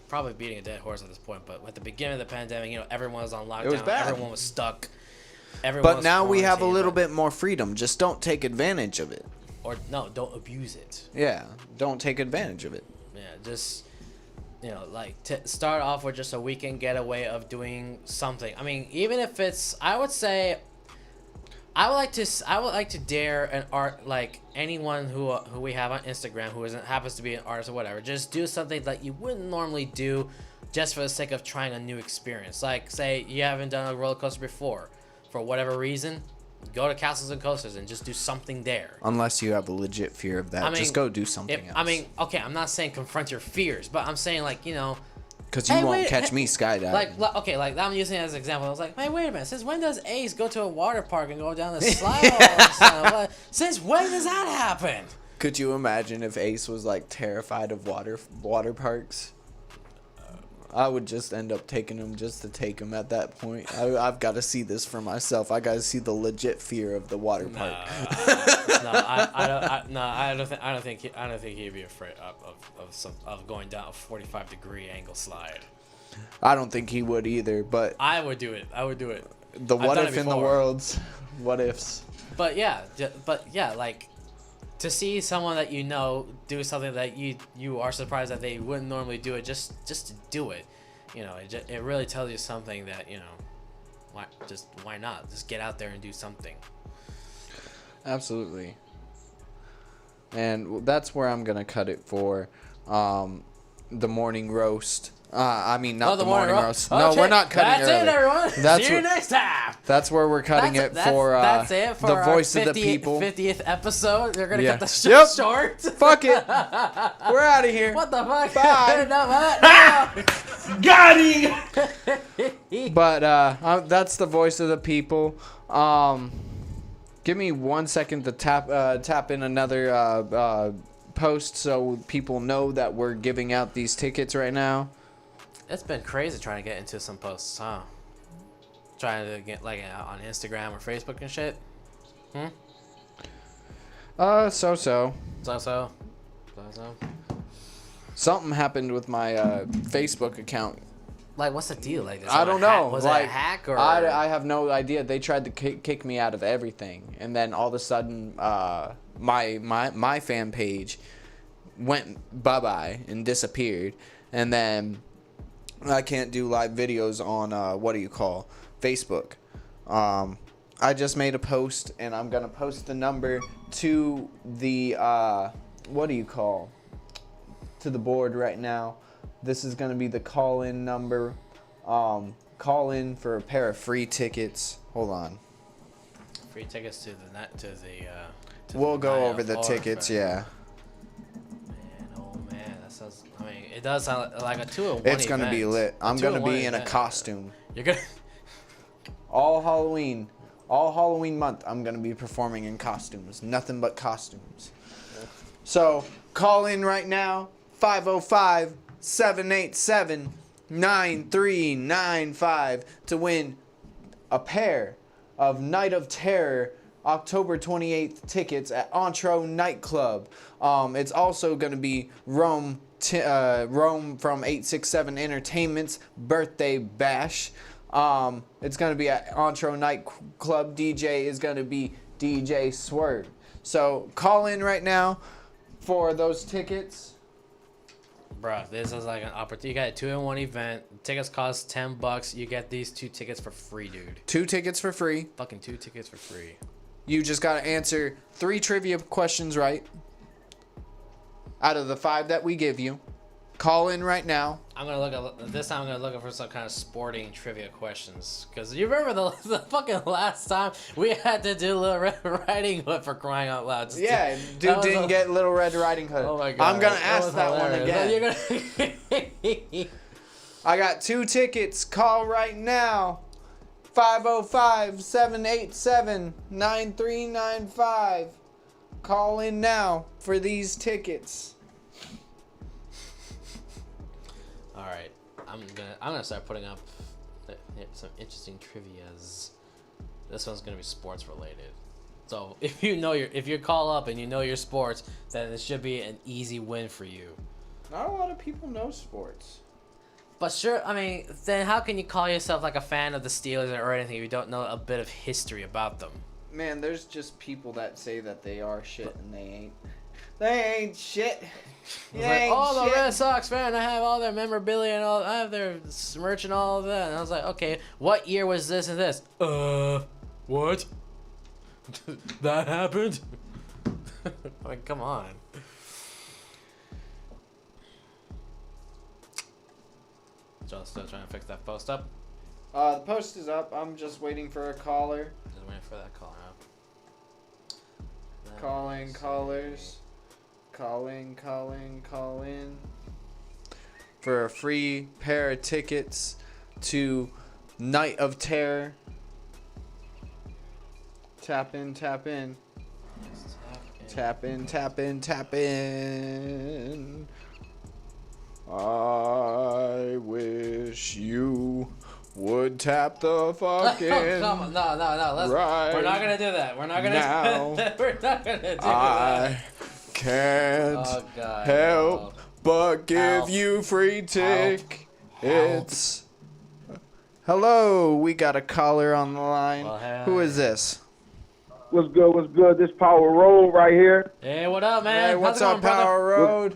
probably beating a dead horse at this point, but at the beginning of the pandemic, you know, everyone was on lockdown. It was bad. Everyone was stuck. Everyone But was now we have a quarantined, little bit more freedom. Just don't take advantage of it. or no, don't abuse it. Yeah, don't take advantage of it. Yeah, just you know, like start off with just a weekend getaway of doing something. I mean, even if it's, I would say, I would like to dare an art, like anyone who we have on Instagram who happens to be an artist or whatever, just do something that you wouldn't normally do, just for the sake of trying a new experience. Like, say you haven't done a roller coaster before, for whatever reason, go to Castles and Coasters and just do something there. Unless you have a legit fear of that, I mean, just go do something else. I mean, okay, I'm not saying confront your fears, but I'm saying, like, you know, because you won't catch me skydiving. Like I'm using it as an example. I was like, hey, wait a minute. Since when does Ace go to a water park and go down the slide all of a sudden? Since when does that happen? Could you imagine if Ace was like terrified of water parks? I would just end up taking him just to take him at that point. I've got to see this for myself. I got to see the legit fear of the water park. I don't think he'd be afraid of going down a 45-degree angle slide. I don't think he would either, but I would do it. The what if in the world's what ifs. But yeah, like to see someone that you know do something that you are surprised that they wouldn't normally do it, just to do it, you know, it really tells you something that, you know, why not just get out there and do something. Absolutely. And that's where I'm gonna cut it for the morning roast. I mean, not the morning roast. No, we're not cutting That's early. it, everyone. See you next time. That's where we're cutting that's it for the voice our 50, of the people. 50th episode. They're gonna cut the show Yep. short. Fuck it. We're out of here. What the fuck? Bye. No. Got him! But that's the voice of the people. Give me 1 second to tap in another post so people know that we're giving out these tickets right now. It's been crazy trying to get into some posts, huh? Trying to get like on Instagram or Facebook and shit. So. Something happened with my Facebook account. Like, what's the deal? Like, I don't know. Was like, it a hack or? I have no idea. They tried to kick me out of everything, and then all of a sudden, my fan page went bye and disappeared, and then I can't do live videos on Facebook. I just made a post, and I'm gonna post the number to the to the board right now. This is gonna be the call-in number. Call in for a pair of free tickets. Hold on. Free tickets to the We'll go over the tickets, yeah. Man, that sounds. I mean, it does sound like a 2-in-1 It's gonna be lit. I'm gonna be in a costume. You're gonna. All Halloween month, I'm gonna be performing in costumes. Nothing but costumes. So call in right now. 505-787-9395 to win a pair of Night of Terror October 28th tickets at Antro Nightclub. It's also going to be Rome from 867 Entertainment's birthday bash. It's going to be at Antro Nightclub. DJ is going to be DJ Swerve. So call in right now for those tickets. Bruh, this is like an opportunity. You got a 2-in-1 event. Tickets cost $10. You get these 2 tickets for free, dude. 2 tickets for free. Fucking 2 tickets for free. You just got to answer 3 trivia questions right out of the 5 that we give you. Call in right now. I'm gonna this time I'm gonna look for some kind of sporting trivia questions, because you remember the fucking last time we had to do Little Red Riding Hood, for crying out loud. Yeah, dude didn't get Little Red Riding Hood. Oh my god! I'm gonna ask that one hilarious. again. I got 2 tickets. Call right now. 505-787-9395. Call in now for these tickets. All right, I'm gonna start putting up some interesting trivias. This one's gonna be sports related. So if you call up and you know your sports, then it should be an easy win for you. Not a lot of people know sports. But sure, I mean, then how can you call yourself like a fan of the Steelers or anything if you don't know a bit of history about them? Man, there's just people that say that they are shit and they ain't. They ain't shit. They ain't the shit. Red Sox fan, I have all their memorabilia and all. I have their merch and all of that. And I was like, okay, what year was this and this? What? That happened? I mean, come on. Joe's still trying to fix that post up. The post is up. I'm just waiting for a caller. Just waiting for that call out. Calling callers. Calling. For a free pair of tickets to Night of Terror. Tap in. Tap in. I wish you would tap the fucking. Come on. No. We're not gonna do that. We're not gonna. Now, We're not gonna do I that. can't Oh, God, help no. but give Help. you free tick. Help. It's. Hello, we got a caller on the line. Well, hey. Who is this? What's good? What's good? This Power Road right here. Hey, what up, man? Hey, what's How's it up, going, brother? Power Road?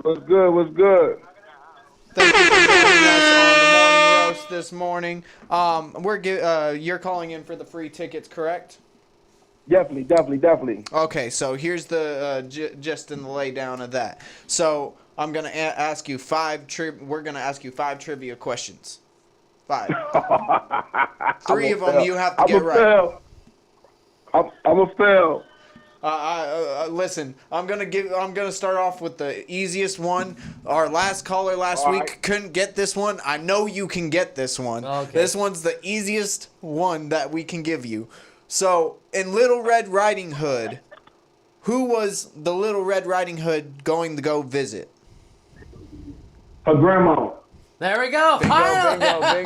What's good? What's good? Thank you for joining us on the morning roast this morning. You're calling in for the free tickets, correct? Definitely. Okay, so here's the gist and the laydown of that. So I'm gonna ask you we're gonna ask you 5 trivia questions. 5. 3 of them you have to get right. I'm a fail. Listen, I'm gonna start off with the easiest one. Our last caller last All week right. couldn't get this one. I know you can get this one. Okay. This one's the easiest one that we can give you. So, in Little Red Riding Hood, who was the Little Red Riding Hood going to go visit? Her grandma. There we go. Bingo. Finally. There we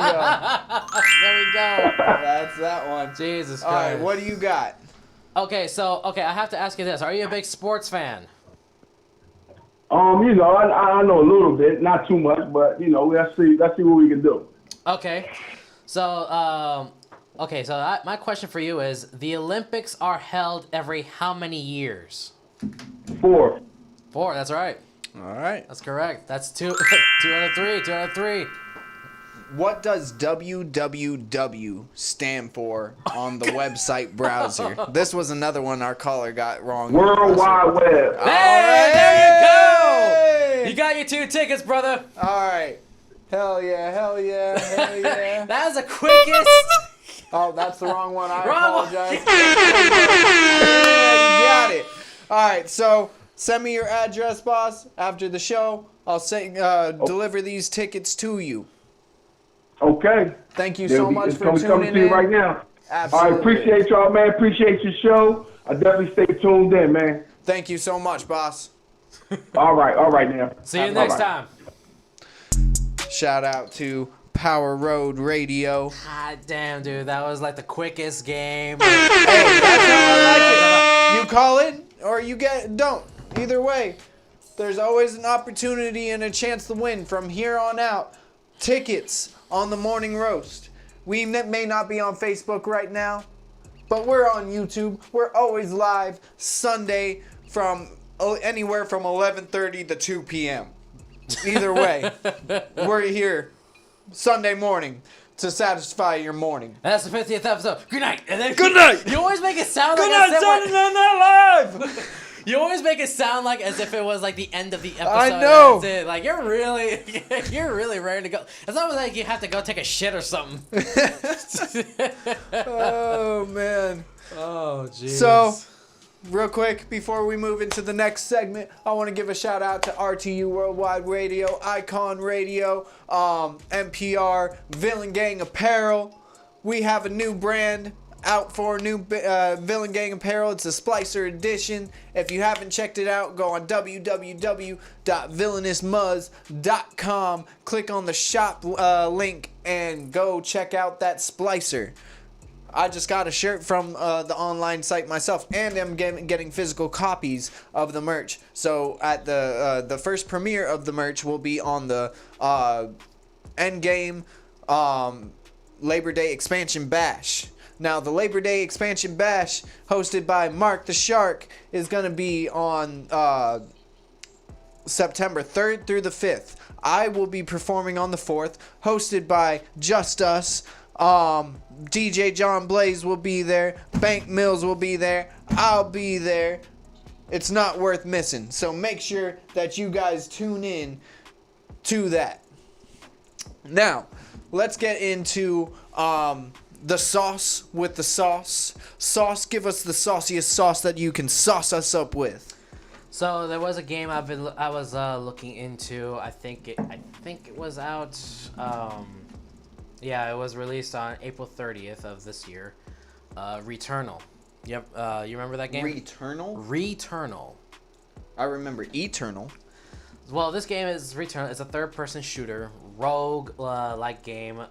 go. That's that one. Jesus Christ. All right, what do you got? Okay, I have to ask you this. Are you a big sports fan? You know, I know a little bit, not too much, but you know, let's see what we can do. Okay. So, my question for you is, the Olympics are held every how many years? 4. 4, that's right. All right. That's correct. That's 2 out of 3. 2 out of 3. What does www stand for on the website browser? This was another one our caller got wrong. World Wide Web. Hey, there you go. You got your 2 tickets, brother. All right. Hell yeah. That was the quickest. Oh, that's the wrong one. I Wrong one. apologize. Yeah, you got it. All right, so send me your address, boss. After the show, I'll deliver these tickets to you. Okay. Thank you so much for coming tuning to you in. right now. Absolutely. All right, appreciate y'all, man. Appreciate your show. I definitely stay tuned in, man. Thank you so much, boss. All right now. See you next time. Shout out to Power Road Radio. God damn, dude, that was like the quickest game. Hey, that's how I like it. You call in or you don't. Either way, there's always an opportunity and a chance to win from here on out. Tickets on the morning roast. We may not be on Facebook right now, but we're on YouTube. We're always live Sunday from anywhere from 11:30 to 2 p.m. Either way, we're here Sunday morning to satisfy your morning. That's the 50th episode. Good night. And then Good night. You always make it sound Good like night, Saturday Night Live. You always make it sound like as if it was like the end of the episode. I know. That's it. Like you're really ready to go. It's almost like you have to go take a shit or something. Oh man. Oh jeez. So, real quick, before we move into the next segment, I want to give a shout out to RTU Worldwide Radio, Ikon Radio, NPR, Villain Gang Apparel. We have a new brand out for new Villain Gang Apparel. It's a Splicer edition. If you haven't checked it out, go on www.villainousmuzz.com. Click on the shop link and go check out that Splicer. I just got a shirt from the online site myself, and I'm getting physical copies of the merch. So at the first premiere of the merch will be on the Endgame Labor Day Expansion Bash. Now, the Labor Day Expansion Bash, hosted by Mark the Shark, is going to be on September 3rd through the 5th. I will be performing on the 4th, hosted by Just Us. DJ John Blaze will be there. Bank Mills will be there. I'll be there. It's not worth missing. So make sure that you guys tune in to that. Now, let's get into the sauce with the sauce. Sauce, give us the sauciest sauce that you can sauce us up with. So there was a game I was looking into. I think it was out. Yeah, it was released on April 30th of this year. Returnal. Yep. You remember that game? Returnal. I remember Eternal. Well, this game is Returnal. It's a third-person shooter, rogue like game,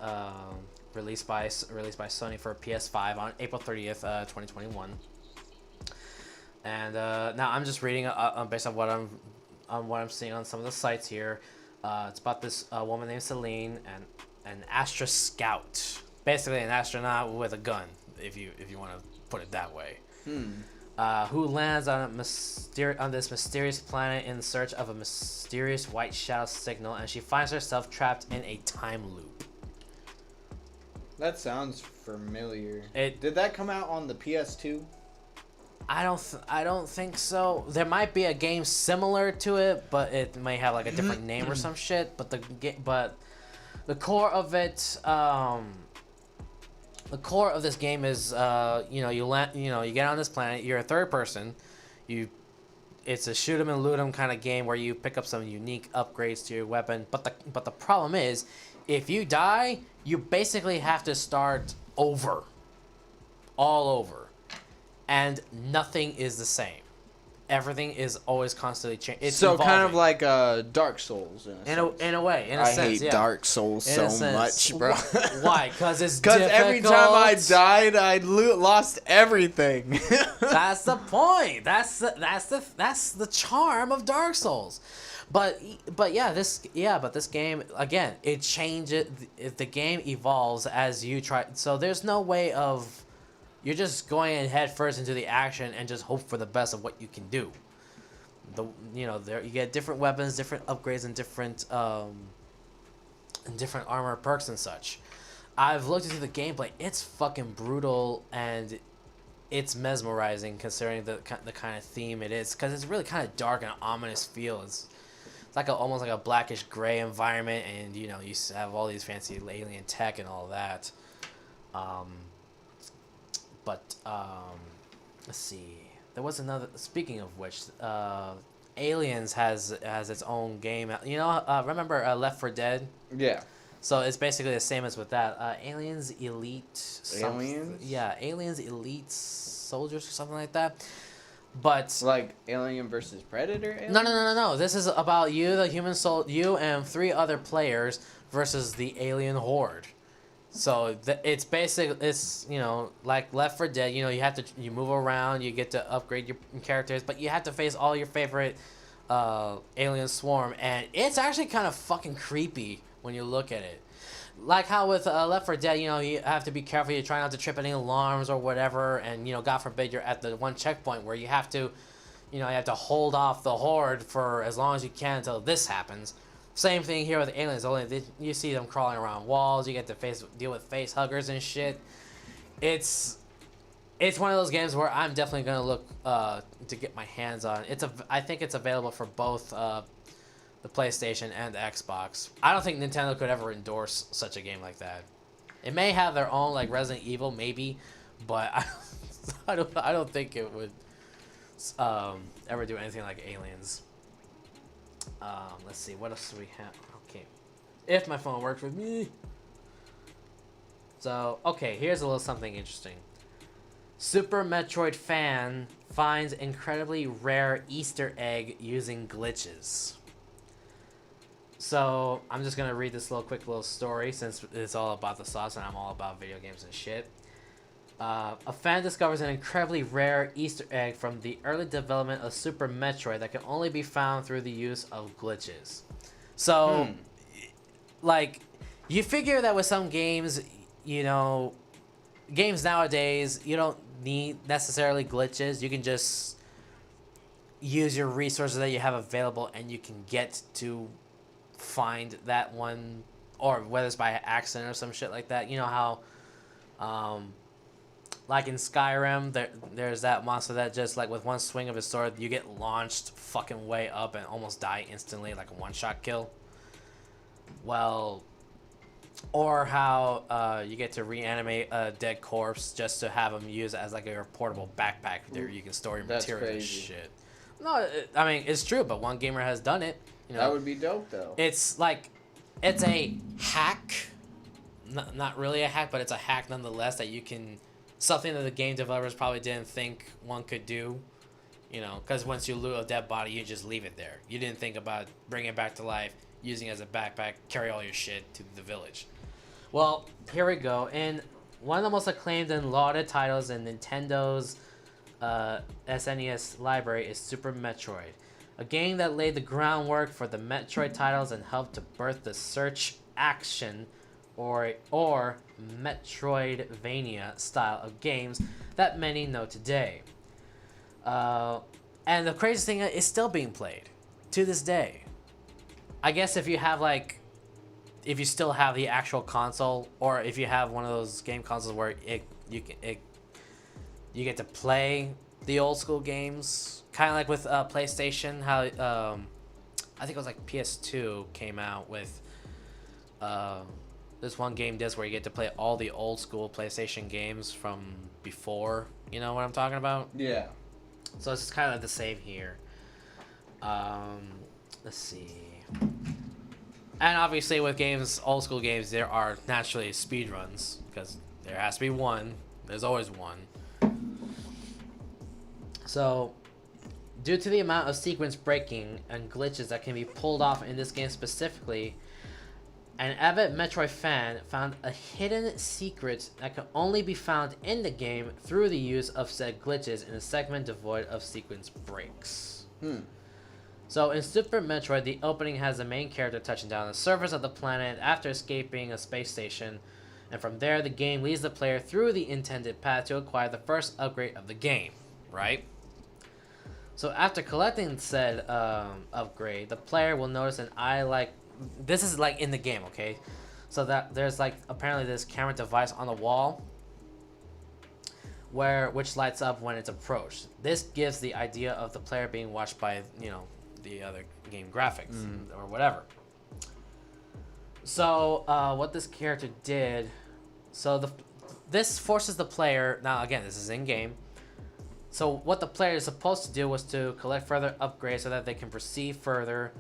released by Sony for PS5 on April 30th, 2021. And now I'm just reading based on what I'm seeing on some of the sites here. It's about this woman named Celine and an Astra Scout, basically an astronaut with a gun, if you want to put it that way, who lands on this mysterious planet in search of a mysterious white shadow signal, and she finds herself trapped in a time loop. That sounds familiar. Did that come out on the PS2? I don't think so. There might be a game similar to it, but it may have like a different name or some shit. But the core of it, the core of this game is, you get on this planet. You're a third person. It's a shoot 'em and loot 'em kind of game where you pick up some unique upgrades to your weapon. But the problem is, if you die, you basically have to start over, all over. And nothing is the same. Everything is always constantly changing. It's so evolving. kind of like Dark Souls in a way. I hate Dark Souls so much, bro. Why? Because it's difficult. Every time I died, I lost everything. That's the point. That's the charm of Dark Souls. But this game again, it changes. The game evolves as you try. So there's no way of. You're just going in head first into the action and just hope for the best of what you can do. There you get different weapons, different upgrades, and different armor perks and such. I've looked into the gameplay. It's fucking brutal and it's mesmerizing considering the kind of theme it is, because it's really kind of dark and ominous feel. It's like almost like a blackish gray environment, and you have all these fancy alien tech and all that. But let's see. There was another. Speaking of which, Aliens has its own game. Remember Left 4 Dead? Yeah. So it's basically the same as with that. Aliens Elite. Aliens? Yeah, Aliens Elite Soldiers or something like that. But like Alien versus Predator? Alien? No. This is about you, the human soul, you and 3 other players versus the alien horde. So it's basically like Left 4 Dead. You move around, you get to upgrade your characters, but you have to face all your favorite alien swarm, and it's actually kind of fucking creepy when you look at it. Like how with Left 4 Dead, you have to be careful. You try not to trip any alarms or whatever, and God forbid you're at the one checkpoint where you have to, you have to hold off the horde for as long as you can until this happens. Same thing here with aliens. Only you see them crawling around walls. You get to deal with face huggers and shit. It's one of those games where I'm definitely gonna look to get my hands on. I think it's available for both the PlayStation and the Xbox. I don't think Nintendo could ever endorse such a game like that. It may have their own like Resident Evil maybe, but I don't think it would ever do anything like Aliens. Let's see, what else do we have? Okay, if my phone works with me. So, okay, here's a little something interesting. Super Metroid fan finds incredibly rare Easter egg using glitches. So, I'm just gonna read this quick little story since it's all about the sauce and I'm all about video games and shit. A fan discovers an incredibly rare Easter egg from the early development of Super Metroid that can only be found through the use of glitches. So, like, you figure that with some games, you know, games nowadays, you don't need necessarily glitches. You can just use your resources that you have available and you can get to find that one, or whether it's by accident or some shit like that. You know how, like in Skyrim, there's that monster that just, like, with one swing of his sword, you get launched fucking way up and almost die instantly, like a one-shot kill. Well, or how you get to reanimate a dead corpse just to have them use it as, like, a portable backpack there you can store your material and shit. No, I mean, it's true, but one gamer has done it. You know, That would be dope, though. it's like, it's a hack. Not really a hack, but it's a hack nonetheless that you can... Something that the game developers probably didn't think one could do. You know, because once you loot a dead body, you just leave it there. You didn't think about bringing it back to life, using it as a backpack, carry all your shit to the village. Well, here we go. In one of the most acclaimed and lauded titles in Nintendo's SNES library is Super Metroid, a game that laid the groundwork for the Metroid titles and helped to birth the search action or Metroidvania style of games that many know today. And the craziest thing is, it's still being played to this day. I guess if you have, like, if you still have the actual console, or if you have one of those game consoles where you get to play the old school games, kind of like with PlayStation, how I think it was like PS2 came out with this one game disc where you get to play all the old school PlayStation games from before. You know what I'm talking about? Yeah. So it's kind of like the same here. Let's see. And obviously with games, old school games, there are naturally speed runs, because there has to be one. There's always one. So, due to the amount of sequence breaking and glitches that can be pulled off in this game specifically, an avid Metroid fan found a hidden secret that can only be found in the game through the use of said glitches in a segment devoid of sequence breaks. So in Super Metroid, the opening has the main character touching down on the surface of the planet after escaping a space station, and from there the game leads the player through the intended path to acquire the first upgrade of the game, right? So after collecting said upgrade, the player will notice an eye-like... This is like in the game, okay? So that there's like apparently this camera device on the wall which lights up when it's approached. This gives the idea of the player being watched by, you know, the other game graphics or whatever. So what this character did, so this forces the player, now again this is in game, so what the player is supposed to do was to collect further upgrades so that they can proceed further,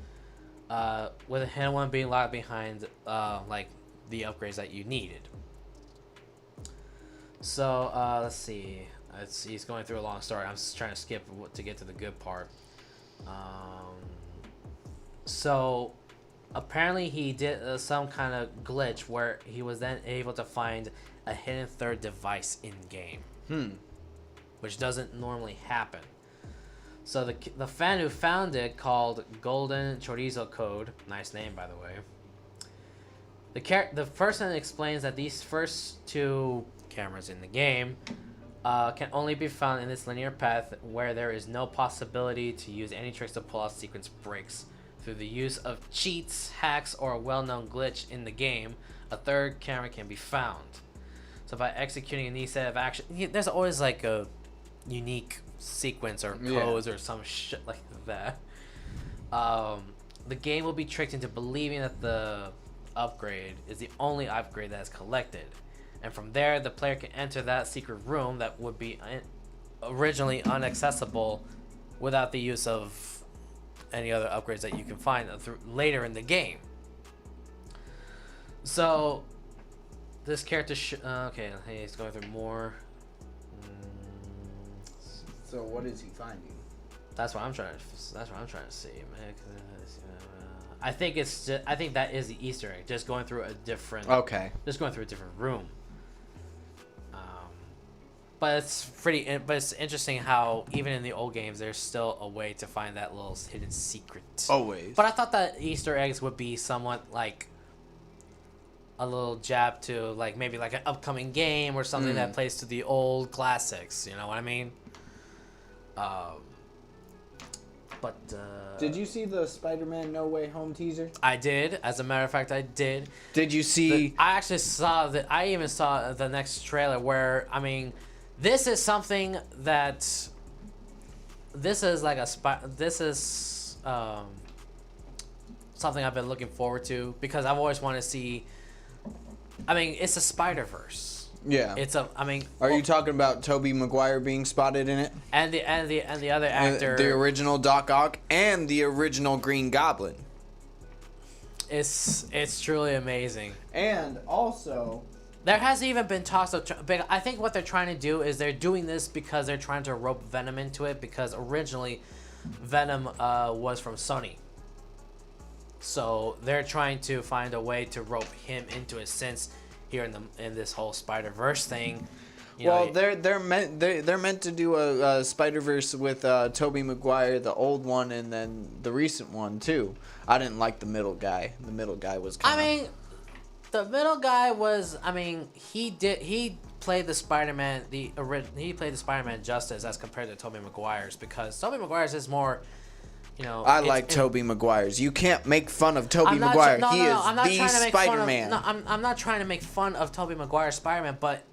with a hidden one being locked behind like the upgrades that you needed. So let's see, he's going through a long story. I'm just trying to skip to get to the good part. So apparently he did some kind of glitch where he was then able to find a hidden third device in game, which doesn't normally happen. So the fan who found it, called Golden Chorizo Code, nice name by the way, the person explains that these first two cameras in the game can only be found in this linear path where there is no possibility to use any tricks to pull out sequence breaks. Through the use of cheats, hacks, or a well-known glitch in the game, a third camera can be found. So by executing a neat set of action, there's always like a unique sequence or codes or some shit like that. The game will be tricked into believing that the upgrade is the only upgrade that is collected. And from there, the player can enter that secret room that would be originally inaccessible without the use of any other upgrades that you can find later in the game. So this character, okay, he's going through more. So what is he finding? That's what I'm trying to see, man. I think I think that is the Easter egg. Just going through a different. Okay. Just going through a different room. But it's interesting how even in the old games there's still a way to find that little hidden secret. Always. But I thought that Easter eggs would be somewhat like a little jab to like maybe like an upcoming game or something that plays to the old classics. You know what I mean? Did you see the Spider-Man No Way Home teaser? I did. As a matter of fact, I did. Did you see? I actually saw that. I even saw the next trailer where this is something that. This is like This is something I've been looking forward to because I've always wanted to see. It's a Spider-Verse. Yeah. Are you talking about Tobey Maguire being spotted in it? And the other actor, the original Doc Ock and the original Green Goblin. It's truly amazing. And also, there hasn't even been talks of. I think what they're trying to do is they're doing this because they're trying to rope Venom into it because originally, Venom was from Sony. So they're trying to find a way to rope him into it since. Here in this whole Spider-Verse thing, they're meant to do a Spider-Verse with Tobey Maguire, the old one, and then the recent one too. I didn't like the middle guy. The middle guy was the middle guy was. He played the Spider-Man. He played the Spider-Man justice as compared to Tobey Maguire's because Tobey Maguire's is more. I like Tobey Maguire's. You can't make fun of Tobey Maguire. He is the Spider-Man. I'm not trying to make fun of Tobey Maguire's Spider-Man, but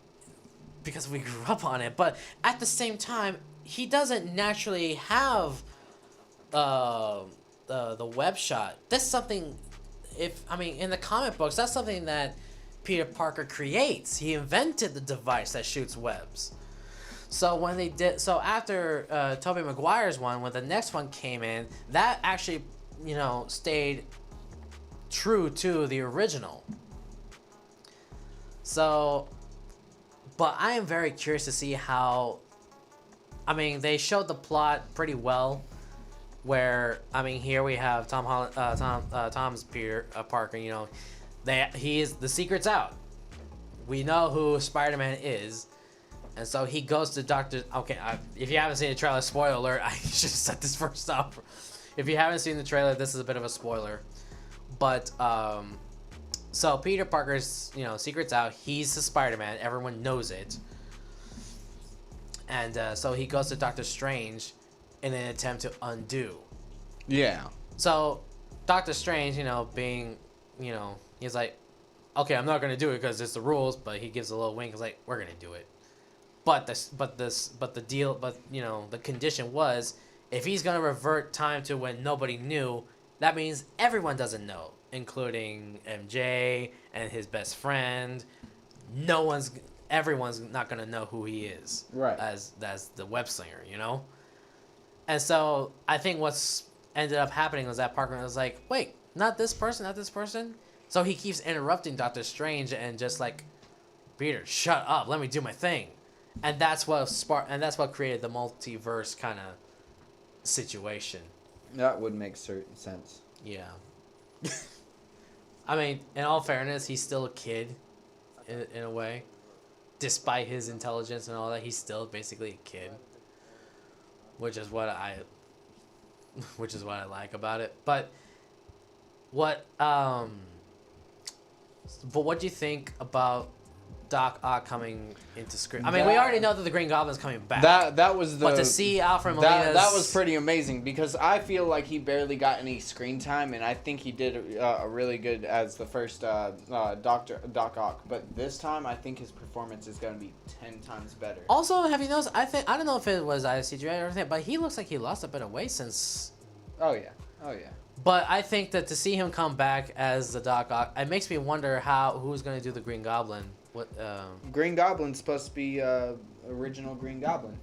because we grew up on it. But at the same time, he doesn't naturally have the web shot. That's something. In the comic books, that's something that Peter Parker creates. He invented the device that shoots webs. So when they did, after Tobey Maguire's one, when the next one came in, that actually, stayed true to the original. So, but I am very curious to see how. They showed the plot pretty well. Where here we have Tom's Peter Parker. The secret's out. We know who Spider-Man is. And so he goes to Dr. Okay, if you haven't seen the trailer, spoiler alert, I should have set this first up. If you haven't seen the trailer, this is a bit of a spoiler. But, so Peter Parker's, secret's out. He's the Spider-Man. Everyone knows it. And so he goes to Doctor Strange in an attempt to undo. Yeah. So Doctor Strange, being, he's like, okay, I'm not going to do it because it's the rules. But he gives a little wink. He's like, we're going to do it. But the condition was if he's gonna revert time to when nobody knew, that means everyone doesn't know, including MJ and his best friend. Everyone's not gonna know who he is, right? As the web slinger, And so I think what's ended up happening was that Parker was like, wait, not this person. So he keeps interrupting Doctor Strange and just like, Peter, shut up, let me do my thing. And that's what created the multiverse kind of situation. That would make certain sense. Yeah. In all fairness, he's still a kid, in a way. Despite his intelligence and all that, he's still basically a kid. Which is what I like about it. But what do you think about Doc Ock coming into screen? We already know that the Green Goblin's coming back. That was but to see Alfred Molina's... That was pretty amazing because I feel like he barely got any screen time, and I think he did a really good as the first Doc Ock. But this time, I think his performance is going to be 10 times better. Also, have you noticed? I don't know if it was CGI or anything, but he looks like he lost a bit of weight since. Oh yeah. But I think that to see him come back as the Doc Ock, it makes me wonder who's going to do the Green Goblin. Green Goblin's supposed to be original Green Goblin.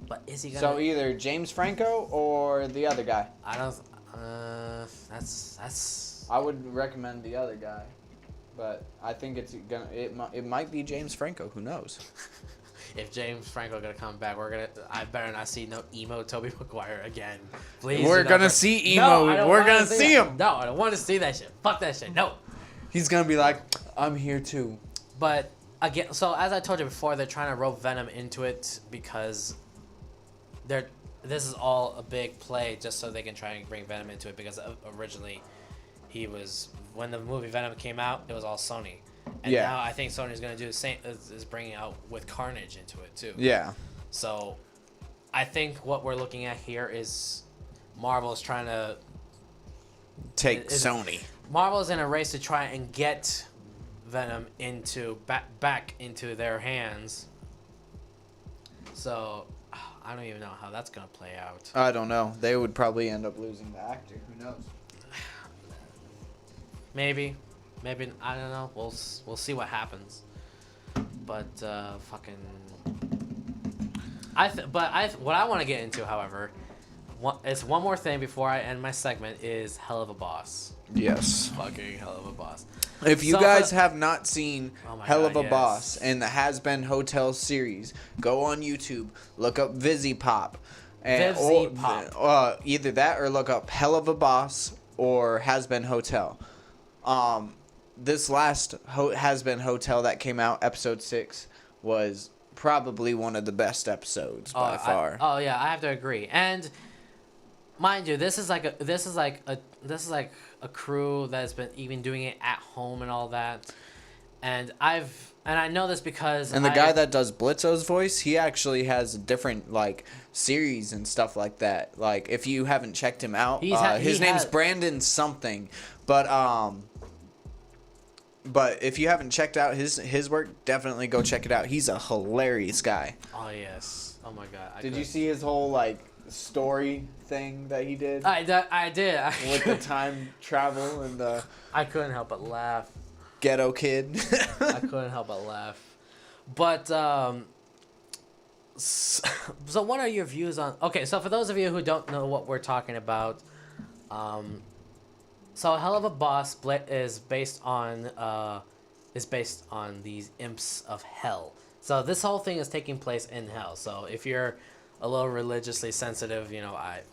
But is he gonna? So either James Franco or the other guy. I don't. That's. I would recommend the other guy, but I think it might be James Franco. Who knows? If James Franco gonna come back, I better not see no emo Tobey Maguire again. Please. We're gonna see emo. No, we're gonna see him. No, I don't want to see that shit. Fuck that shit. No. He's gonna be like, I'm here too. But again, so as I told you before, they're trying to rope Venom into it because this is all a big play just so they can try and bring Venom into it, because originally when the movie Venom came out, it was all Sony. And now I think Sony's going to do the same, is bringing out with Carnage into it too. Yeah. So I think what we're looking at here is Marvel's trying to take Sony. Marvel's in a race to try and get Venom back into their hands. So I don't even know how that's gonna play out. I don't know. They would probably end up losing the actor. Who knows? Maybe I don't know. We'll see what happens. But what I want to get into, however, it's one more thing before I end my segment, is Hell of a Boss. Yes. Fucking Hell of a Boss. If you guys have not seen Hell of a yes. Boss and the Has Been Hotel series, go on YouTube, look up Vizzy Pop. Either that or look up Hell of a Boss or Has Been Hotel. This last Has Been Hotel that came out, episode 6, was probably one of the best episodes by far. I have to agree. And mind you, this is like a crew that's been even doing it at home and all that. And I know this because the guy that does Blitzo's voice, he actually has a different series and stuff like that. Like, if you haven't checked him out, his name's Brandon something. But if you haven't checked out his work, definitely go check it out. He's a hilarious guy. Oh yes. Oh my god. Did you see his whole story thing that he did? I did. With the time travel and the I couldn't help but laugh. Ghetto kid. I couldn't help but laugh. But so what are your views on? Okay, so for those of you who don't know what we're talking about, so Hell of a Boss is based on these imps of hell. So this whole thing is taking place in hell. So if you're a little religiously sensitive,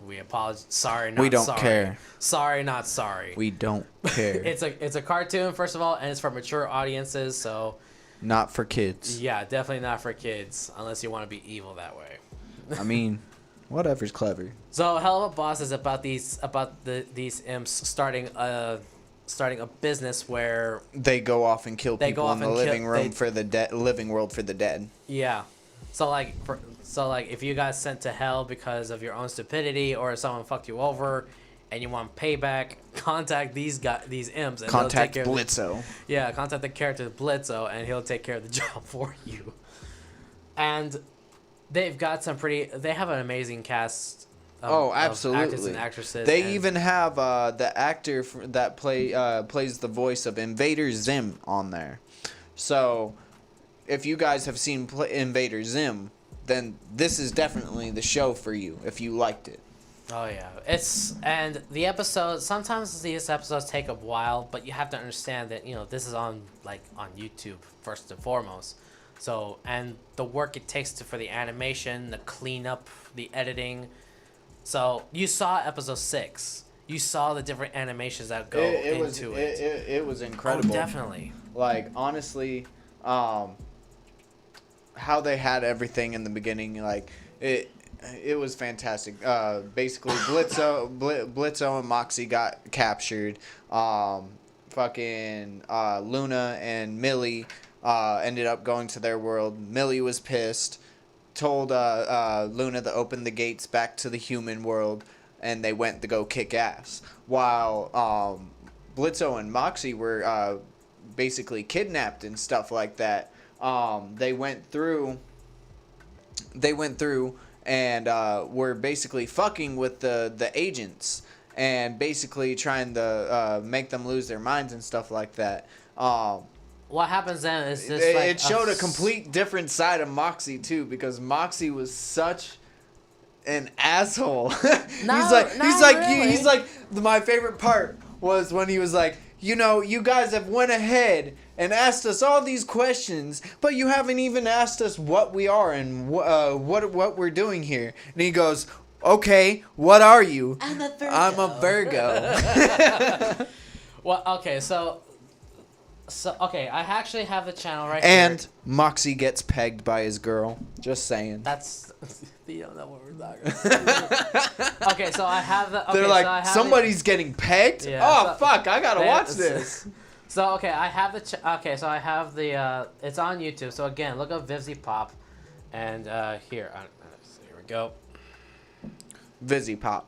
we apologize. Sorry, not sorry. We don't care. Sorry, not sorry. We don't care. It's a cartoon, first of all, and it's for mature audiences, so not for kids. Yeah, definitely not for kids, unless you want to be evil that way. I mean, whatever's clever. So Hell of a Boss is about these imps starting a business where they go off and kill people in the living world for the dead. Yeah. So if you got sent to hell because of your own stupidity, or someone fucked you over and you want payback, contact these imps. And contact Blitzo. Contact the character Blitzo, and he'll take care of the job for you. And they've got they have an amazing cast absolutely. of actors and actresses. They even have the actor that plays the voice of Invader Zim on there. So if you guys have seen Invader Zim, then this is definitely the show for you if you liked it. Oh yeah, and the episodes. Sometimes these episodes take a while, but you have to understand that this is on YouTube first and foremost. So, and the work it takes for the animation, the cleanup, the editing. So you saw episode 6. You saw the different animations that go into it. It was incredible. Oh, definitely. Honestly, how they had everything in the beginning, it was fantastic. Basically, Blitzo and Moxie got captured. Luna and Millie ended up going to their world. Millie was pissed, told Luna to open the gates back to the human world, and they went to go kick ass. While Blitzo and Moxie were basically kidnapped and stuff like that. They went through and were basically fucking with the agents and basically trying to make them lose their minds and stuff like that. What happens then is just it showed a complete different side of Moxie too, because Moxie was such an asshole. He's like my favorite part was when he was like, you guys have went ahead and asked us all these questions, but you haven't even asked us what we are and what we're doing here. And he goes, okay, what are you? I'm a Virgo. I'm a Virgo. Well, okay, so So okay, I actually have the channel right And here. Moxie gets pegged by his girl. Just saying. That's you don't know what we're talking about. Okay, so I have the. Okay, They're like, so I have somebody's getting pegged? Yeah, Oh, so- fuck, I gotta they- watch this. So okay, I have the. Okay, so I have the. It's on YouTube. So again, look up Vivzy Pop, and here we go. Vizzy Pop.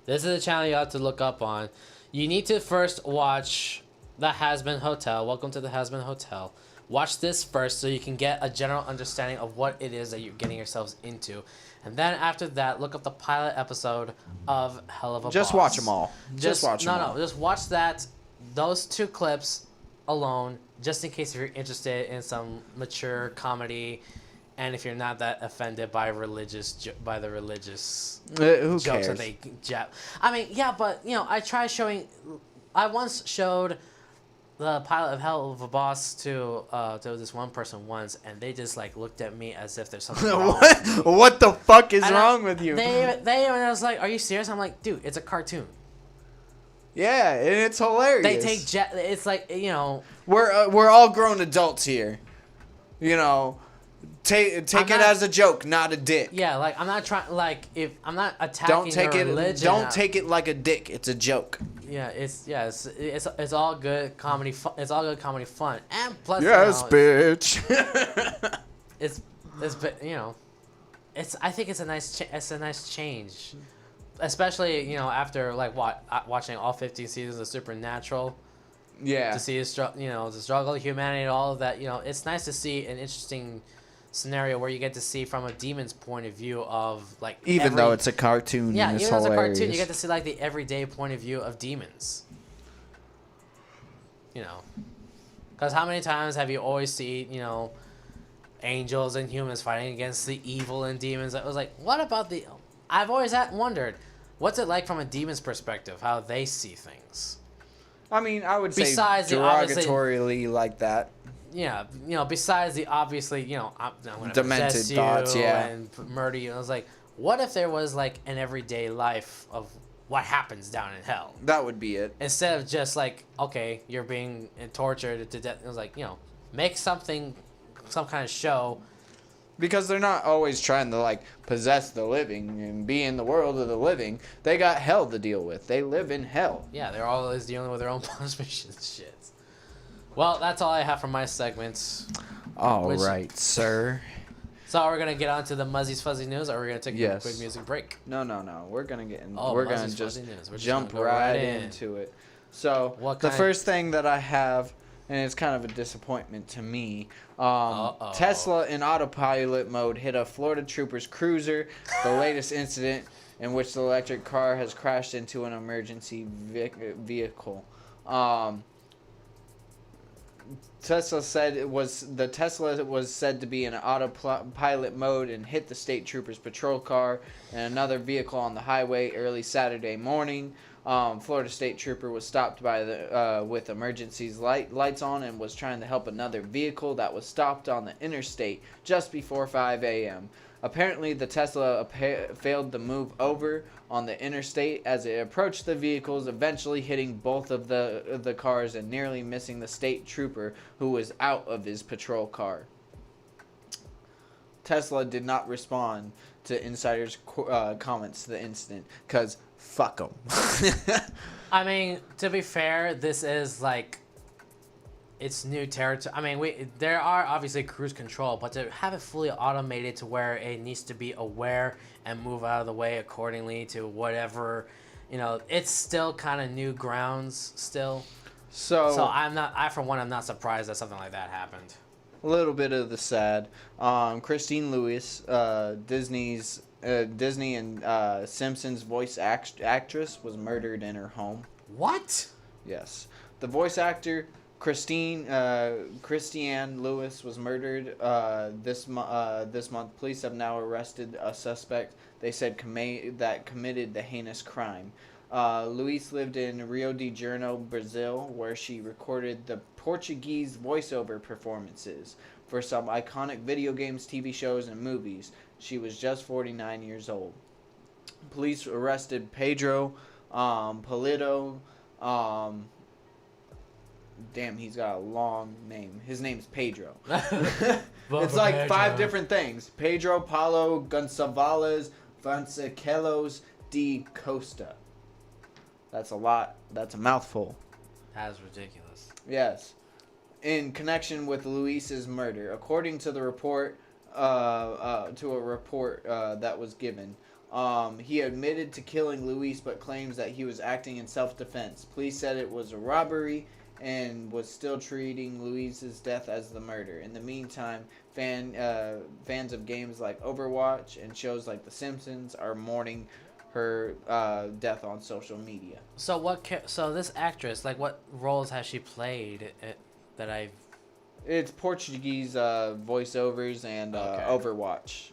This is the channel you have to look up on. You need to first watch The Has-Been Hotel. Welcome to The Has-Been Hotel. Watch this first so you can get a general understanding of what it is that you're getting yourselves into. And then after that, look up the pilot episode of Hell of a Just Boss. watch them all. Just watch them all. No, just watch those 2 clips alone, just in case if you're interested in some mature comedy, and if you're not that offended by the religious Who jokes cares? that they I mean, yeah, but you know, I once showed the pilot of Hell of a Boss to this one person once, and they just like looked at me as if there's something wrong with me. What the fuck is And wrong with you? They I was like, "Are you serious?" I'm like, "Dude, it's a cartoon." Yeah, and it's hilarious. They take it's like, you know, We're all grown adults here. You know, take it not- as a joke, not a dick. yeah, like I'm not trying, like if I'm not attacking Don't take your it. religion. Don't take it like a dick. It's a joke. Yeah, it's all good comedy. It's all good comedy fun, and plus, Yes, you know, bitch. it's you know, I think it's a nice change, especially, you know, after like watching all 15 seasons of Supernatural, Yeah. to see the struggle of humanity and all of that. You know, it's nice to see an interesting scenario where you get to see from a demon's point of view of like Even though it's a cartoon, yeah, and it's even though it's a hilarious. cartoon, you get to see like the everyday point of view of demons. You know, because how many times have you always seen, you know, angels and humans fighting against the evil and demons? It was like, what about the? I've always wondered, what's it like from a demon's perspective, how they see things. I mean, I would say Besides the obviously- derogatorily like that. Yeah, you know, besides the obviously, you know, I'm gonna Demented possess you thoughts, yeah. and murder you. I was like, what if there was like an everyday life of what happens down in hell? That would be it. Instead of just like, okay, you're being tortured to death. It was like, you know, make some kind of show. Because they're not always trying to like possess the living and be in the world of the living. They got hell to deal with. They live in hell. Yeah, they're always dealing with their own punishment shit. Well, that's all I have for my segments. All Which- right, sir. So we're gonna get on to the Muzzy's Fuzzy News, or we're gonna take a Yes. quick music break. No. We're gonna get in. Oh, we're gonna Muzzy's just Fuzzy News. We're just jump gonna go right right in. into it. So What the kind- first thing that I have, and it's kind of a disappointment to me. Uh-oh. Tesla in autopilot mode hit a Florida trooper's cruiser. The latest incident in which the electric car has crashed into an emergency vehicle. Tesla was said to be in autopilot mode and hit the state trooper's patrol car and another vehicle on the highway early Saturday morning. Florida state trooper was stopped by with emergencies lights on and was trying to help another vehicle that was stopped on the interstate just before 5 a.m. Apparently, the Tesla failed to move over on the interstate as it approached the vehicles, eventually hitting both of the cars and nearly missing the state trooper who was out of his patrol car. Tesla did not respond to insiders' comments to the incident because fuck them. I mean, to be fair, this is like, it's new territory. I mean, there are obviously cruise control, but to have it fully automated to where it needs to be aware and move out of the way accordingly to whatever, you know, it's still kind of new grounds still. So I'm not surprised that something like that happened. A little bit of the sad. Christine Lewis, Disney and Simpsons voice actress, was murdered in her home. What? Yes, the voice actor Christiane Lewis was murdered this month. Police have now arrested a suspect they said committed the heinous crime. Luis lived in Rio de Janeiro, Brazil, where she recorded the Portuguese voiceover performances for some iconic video games, TV shows, and movies. She was just 49 years old. Police arrested Pedro Polito Damn, he's got a long name. His name's Pedro. Vote It's for like Pedro. 5 different things. Pedro Paulo Gonçalves Vancekelos de Costa. That's a lot. That's a mouthful. That's ridiculous. Yes. In connection with Luis's murder, according to the report, that was given, he admitted to killing Luis, but claims that he was acting in self-defense. Police said it was a robbery and was still treating Luis's death as the murder. In the meantime, fans of games like Overwatch and shows like The Simpsons are mourning her death on social media. So so this actress, like, what roles has she played that I've... It's Portuguese voiceovers and Okay. Overwatch.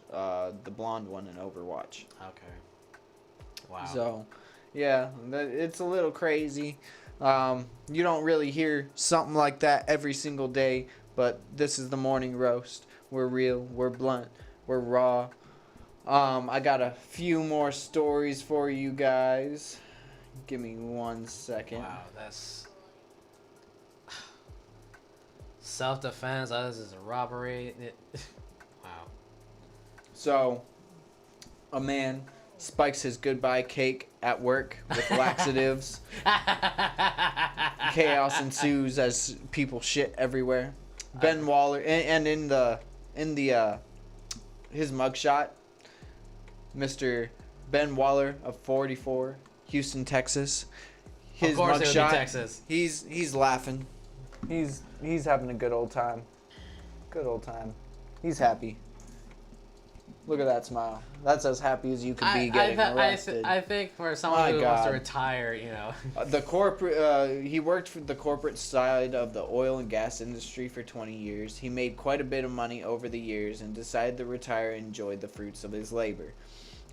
The blonde one in Overwatch. Okay. Wow. So, yeah, it's a little crazy. You don't really hear something like that every single day, but this is the morning roast. We're real, we're blunt, we're raw. I got a few more stories for you guys. Give me 1 second. Wow, that's... Self-defense, this is a robbery. Wow. So, a man spikes his goodbye cake at work with laxatives. Chaos ensues as people shit everywhere. Ben Waller, and in his mugshot, Mr. Ben Waller of 44, Houston, Texas. His Of course it would be mugshot, Texas. He's laughing. He's having a good old time. Good old time. He's happy. Look at that smile. That's as happy as you can be getting arrested. I think for someone My who wants to God. retire, you know. The corporate, he worked for the corporate side of the oil and gas industry for 20 years. He made quite a bit of money over the years and decided to retire and enjoy the fruits of his labor.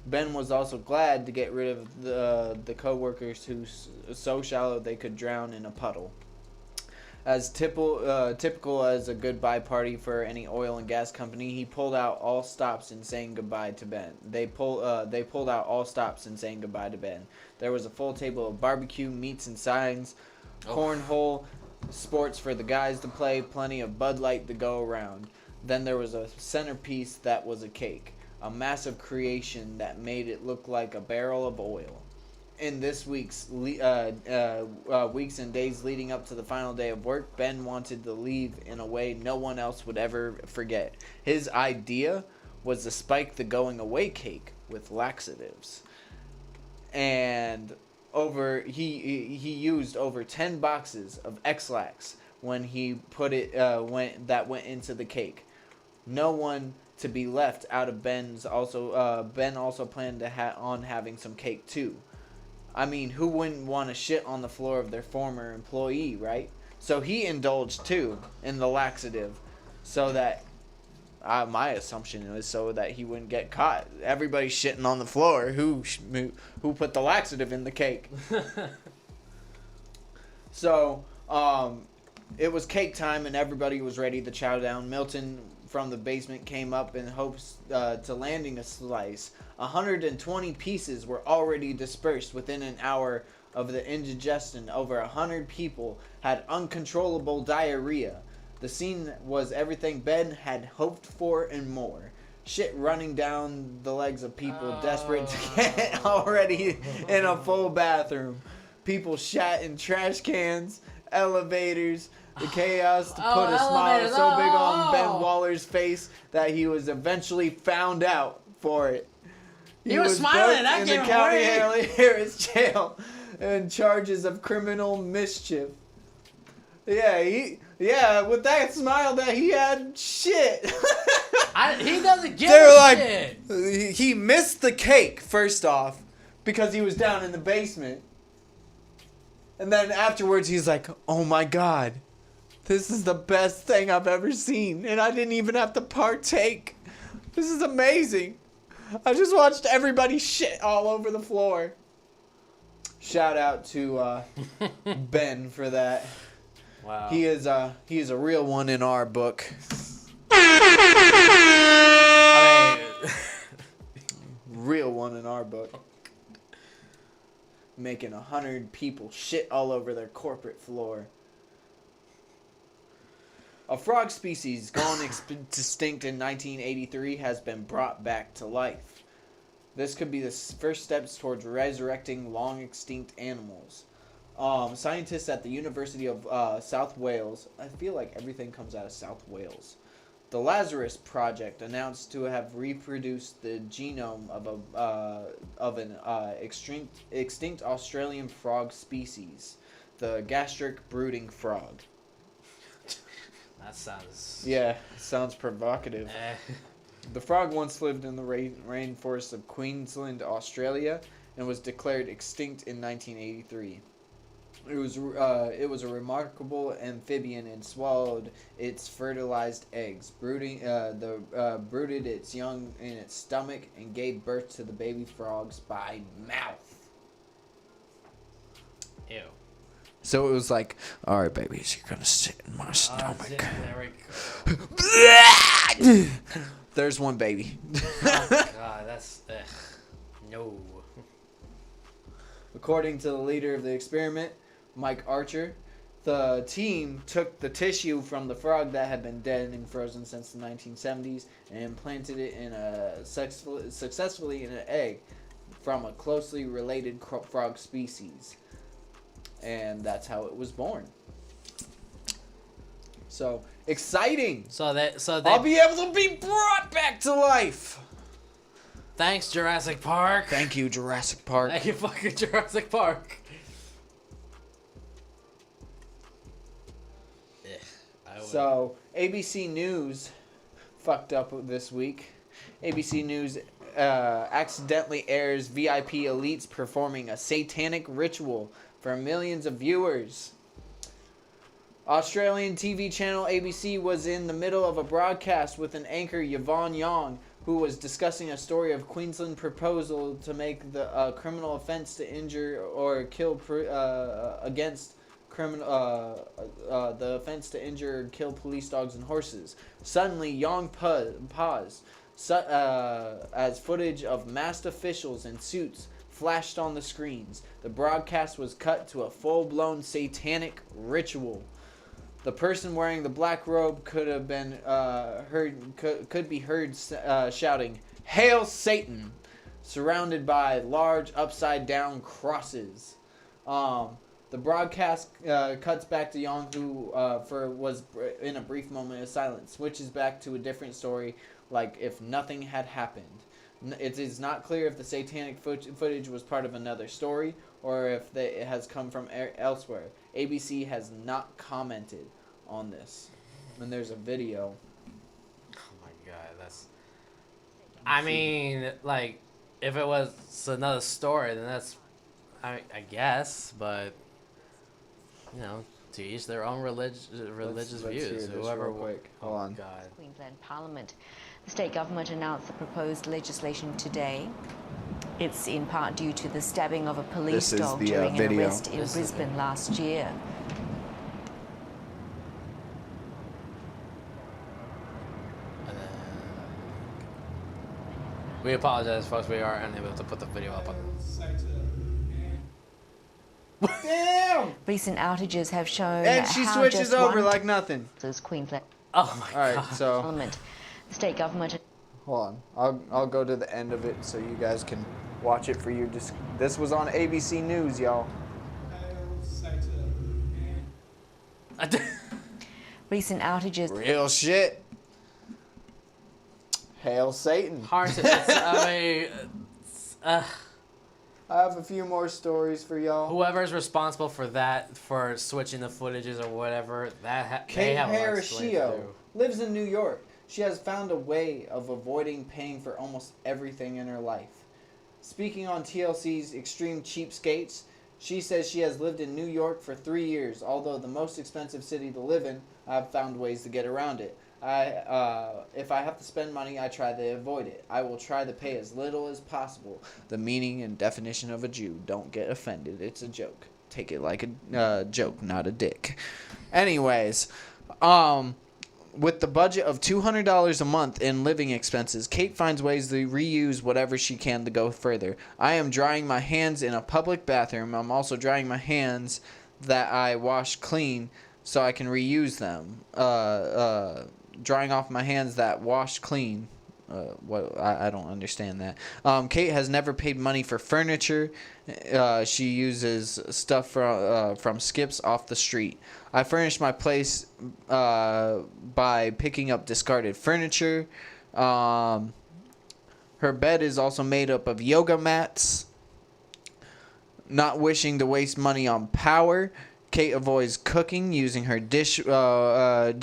Ben was also glad to get rid of the co-workers who so shallow they could drown in a puddle. As typical as a goodbye party for any oil and gas company, he pulled out all stops in saying goodbye to Ben. They pulled out all stops in saying goodbye to Ben. There was a full table of barbecue, meats and signs, cornhole, sports for the guys to play, plenty of Bud Light to go around. Then there was a centerpiece that was a cake, a massive creation that made it look like a barrel of oil. In this weeks and days leading up to the final day of work, Ben wanted to leave in a way no one else would ever forget. His idea was to spike the going away cake with laxatives, and he used over 10 boxes of X-Lax when he put it went into the cake. No one to be left out of Ben's. Ben also planned to on having some cake too. I mean, who wouldn't want to shit on the floor of their former employee, right? So he indulged too in the laxative, so that my assumption is so that he wouldn't get caught. Everybody's shitting on the floor. Who put the laxative in the cake? So it was cake time and everybody was ready to chow down. Milton from the basement came up in hopes to landing a slice. 120 pieces were already dispersed within an hour of the indigestion. Over 100 people had uncontrollable diarrhea. The scene was everything Ben had hoped for and more. Shit running down the legs of people desperate to get already in a full bathroom. People shat in trash cans, elevators. The chaos to put a smile so big on Ben Waller's face that he was eventually found out for it. He was smiling. That in the gave him County away. Harris jail and charges of criminal mischief. Yeah, with that smile that he had, shit. He doesn't give They're a like, shit. he missed the cake first off because he was down in the basement, and then afterwards he's like, "Oh my God, this is the best thing I've ever seen, and I didn't even have to partake. This is amazing. I just watched everybody shit all over the floor." Shout out to Ben for that. Wow. He is a real one in our book. Real one in our book. Making 100 people shit all over their corporate floor. A frog species gone extinct in 1983 has been brought back to life. This could be the first steps towards resurrecting long-extinct animals. Scientists at the University of South Wales, I feel like everything comes out of South Wales. The Lazarus Project announced to have reproduced the genome of an extinct Australian frog species, the gastric brooding frog. That sounds... Yeah, sounds provocative. The frog once lived in the rainforests of Queensland, Australia, and was declared extinct in 1983. It was a remarkable amphibian and swallowed its fertilized eggs, brooded its young in its stomach, and gave birth to the baby frogs by mouth. Ew. So it was like, all right, babies, you're gonna sit in my stomach. There we go. There's one baby. Oh, God, that's... no. According to the leader of the experiment, Mike Archer, the team took the tissue from the frog that had been dead and frozen since the 1970s and implanted it in successfully in an egg from a closely related frog species. And that's how it was born. So exciting! So they I'll be able to be brought back to life. Thanks, Jurassic Park. Thank you, Jurassic Park. Thank you, fucking Jurassic Park. So ABC News fucked up this week. ABC News accidentally airs VIP elites performing a satanic ritual for millions of viewers. Australian TV channel ABC was in the middle of a broadcast with an anchor, Yvonne Young, who was discussing a story of Queensland proposal to make the criminal offence to injure or kill the offense to injure or kill police dogs and horses. Suddenly, Young paused as footage of masked officials in suits flashed on the screens. The broadcast was cut to a full-blown satanic ritual. The person wearing the black robe could be heard shouting, "Hail Satan!" surrounded by large upside-down crosses. The broadcast cuts back to Young, who was in a brief moment of silence, switches back to a different story, like if nothing had happened. It is not clear if the satanic footage was part of another story or if it has come from elsewhere. ABC has not commented on this. And there's a video. Oh my God, that's... I mean, like, if it was another story, then that's... I guess, but... You know, to each their own religious views. Whoever... Real quick. Hold on. God. Queensland Parliament. The state government announced the proposed legislation today. It's in part due to the stabbing of a police dog during an video. arrest in Brisbane last year. We apologize, folks. We are unable to put the video up on... Damn! Recent outages have shown And she how switches just over one like nothing. Queensland Oh my God. Alright, so... Parliament. The state government... Hold on. I'll go to the end of it so you guys can watch it for you. This was on ABC News, y'all. Recent outages... Real shit. Hail Satan. Hard to... I have a few more stories for y'all. whoever's responsible for that, for switching the footages or whatever, they Kate have a lot to explain to Harishio do. lives in New York. She has found a way of avoiding paying for almost everything in her life. Speaking on TLC's Extreme Cheapskates, she says she has lived in New York for 3 years. Although the most expensive city to live in, I've found ways to get around it. If I have to spend money, I try to avoid it. I will try to pay as little as possible. The meaning and definition of a Jew. Don't get offended. It's a joke. Take it like a joke, not a dick. Anyways, with the budget of $200 a month in living expenses, Kate finds ways to reuse whatever she can to go further. I am drying my hands in a public bathroom. I'm also drying my hands that I wash clean so I can reuse them. Drying off my hands that washed clean. I don't understand that. Kate has never paid money for furniture. She uses stuff from skips off the street. I furnished my place by picking up discarded furniture. Her bed is also made up of yoga mats. Not wishing to waste money on power, Kate avoids cooking using her dishwater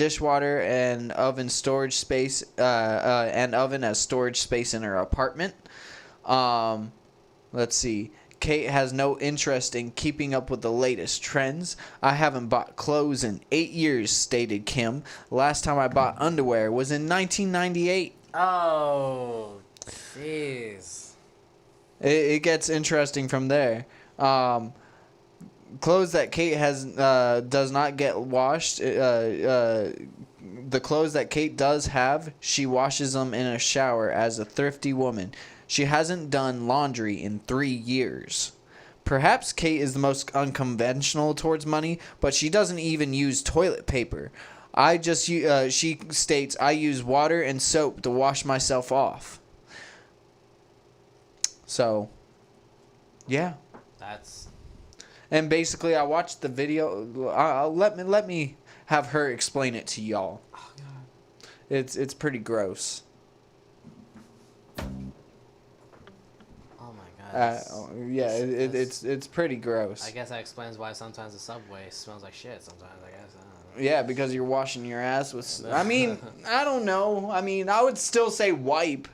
and oven storage space as storage space in her apartment. Let's see. Kate has no interest in keeping up with the latest trends. I haven't bought clothes in 8 years, stated Kim. Last time I bought underwear was in 1998. Oh, jeez. It gets interesting from there. Clothes that Kate has does not get washed. The clothes that Kate does have, she washes them in a shower as a thrifty woman. She hasn't done laundry in 3 years. Perhaps Kate is the most unconventional towards money, but she doesn't even use toilet paper. She states, I use water and soap to wash myself off. So, yeah. And basically, I watched the video. Let me have her explain it to y'all. Oh, God. It's pretty gross. Oh my God. It's pretty gross. I guess that explains why sometimes the subway smells like shit. Sometimes I guess. I don't know. Yeah, because you're washing your ass with. I mean, I don't know. I mean, I would still say wipe.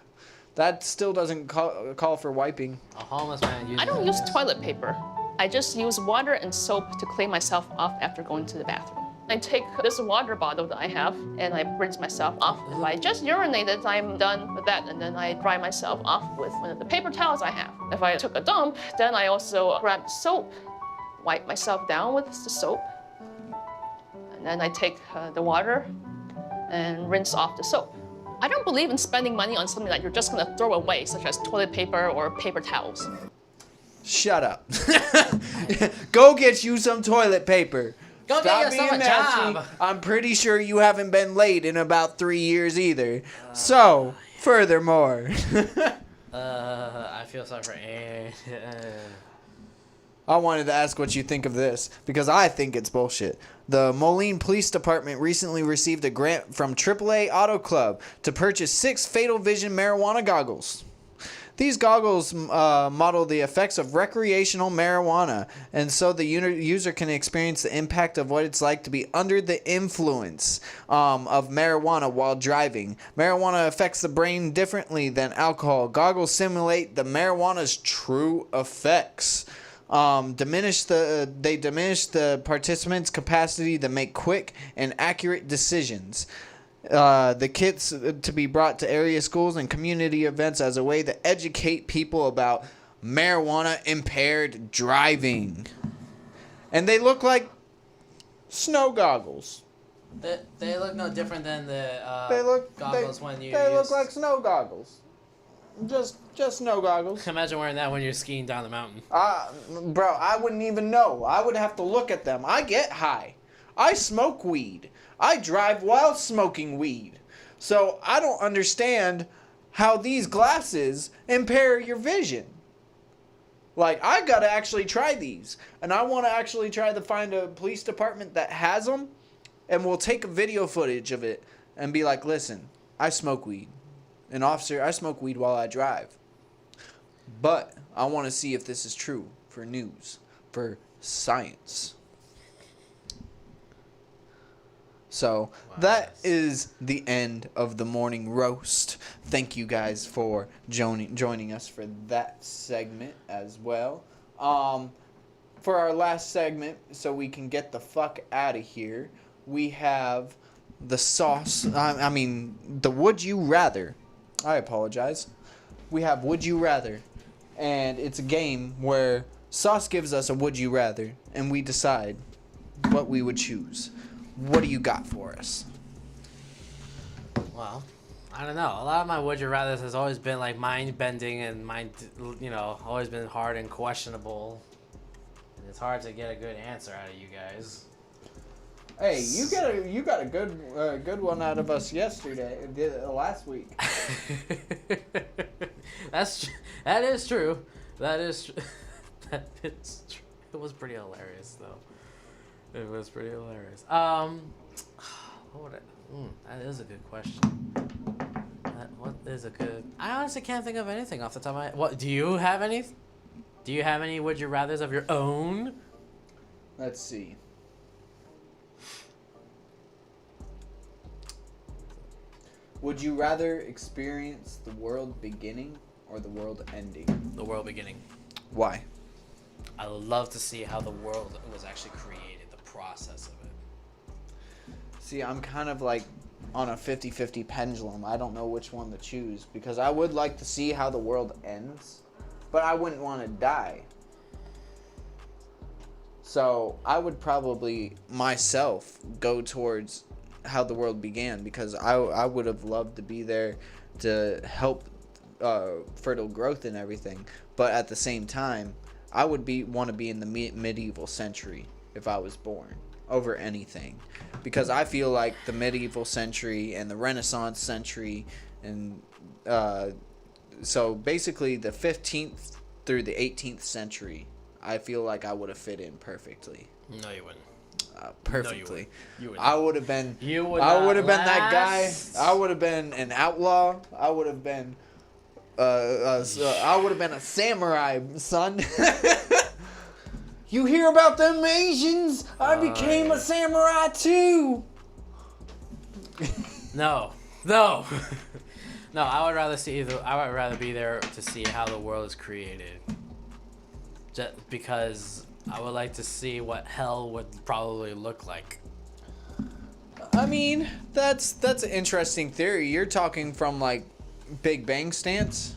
That still doesn't call for wiping. A homeless man uses. I don't use toilet paper. I just use water and soap to clean myself off after going to the bathroom. I take this water bottle that I have and I rinse myself off. If I just urinated, I'm done with that, and then I dry myself off with one of the paper towels I have. If I took a dump, then I also grab soap, wipe myself down with the soap, and then I take the water and rinse off the soap. I don't believe in spending money on something that you're just gonna throw away, such as toilet paper or paper towels. Shut up. Go get you some toilet paper. Go get yourself a job. I'm pretty sure you haven't been late in about 3 years either. So, furthermore. I feel sorry for I wanted to ask what you think of this, because I think it's bullshit. The Moline Police Department recently received a grant from AAA Auto Club to purchase 6 Fatal Vision marijuana goggles. These goggles model the effects of recreational marijuana, and so the user can experience the impact of what it's like to be under the influence of marijuana while driving. Marijuana affects the brain differently than alcohol. Goggles simulate the marijuana's true effects. They diminish the participants' capacity to make quick and accurate decisions. The kits to be brought to area schools and community events as a way to educate people about marijuana-impaired driving. And they look like snow goggles. They look no different than the goggles when you. They look like snow goggles. Just snow goggles. Imagine wearing that when you're skiing down the mountain. Bro, I wouldn't even know. I would have to look at them. I get high. I smoke weed. I drive while smoking weed. So I don't understand how these glasses impair your vision. Like, I gotta actually try these. And I want to actually try to find a police department that has them. And we'll take a video footage of it and be like, listen, I smoke weed. And officer, I smoke weed while I drive. But I want to see if this is true for news, for science. So that is the end of the morning roast. Thank you guys for joining us for that segment as well. For our last segment, so we can get the fuck out of here, we have the sauce. The Would You Rather. I apologize. We have Would You Rather. And it's a game where Sauce gives us a Would You Rather, and we decide what we would choose. What do you got for us? Well, I don't know. A lot of my would you rather's has always been like mind bending and always been hard and questionable. And it's hard to get a good answer out of you guys. Hey, you got a good one out of us last week. That is true. That is true. It was pretty hilarious though. It was pretty hilarious. That is a good question. What is a good? I honestly can't think of anything off the top of my head. What do you have any? Do you have any would you rather's of your own? Let's see. Would you rather experience the world beginning or the world ending? The world beginning. Why? I would love to see how the world was actually created, the process of it. See, I'm kind of like on a 50-50 pendulum. I don't know which one to choose because I would like to see how the world ends, but I wouldn't want to die. So I would probably myself go towards how the world began because I would have loved to be there to help fertile growth and everything. But at the same time, I would want to be in the medieval century if I was born over anything, because I feel like the medieval century and the Renaissance century and so basically the 15th through the 18th century, I feel like I would have fit in perfectly. No, you wouldn't. Perfectly. No, you wouldn't. I would have been. You would. I would have been that guy. I would have been an outlaw. I would have been. I would have been a samurai, son. You hear about them Asians? I became a samurai too. No. No, I would rather be there to see how the world is created. Just because I would like to see what hell would probably look like. I mean, that's an interesting theory. You're talking from like Big Bang stance,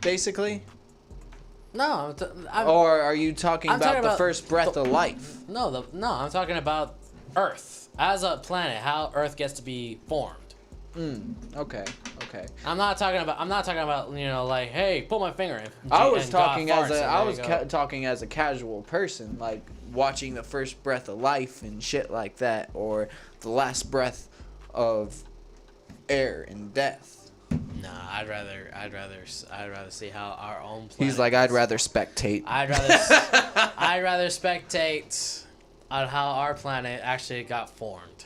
basically. No, or are you talking about the first breath of life? No, I'm talking about Earth as a planet, how Earth gets to be formed. Okay. I'm not talking about like, hey, put my finger in. I was talking as a casual person, like watching the first breath of life and shit like that, or the last breath of air and death. Nah, I'd rather see how our own planet. He's like, I'd rather spectate. I'd rather spectate on how our planet actually got formed.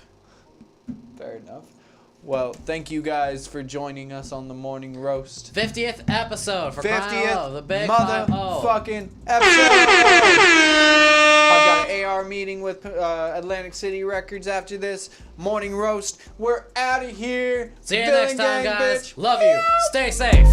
Fair enough. Well, thank you guys for joining us on the Morning Roast. 50th episode for 50th the big motherfucking episode. I've got an AR meeting with Atlantic City Records after this Morning Roast. We're out of here. See you next time, guys. Bitch. Love you. Stay safe.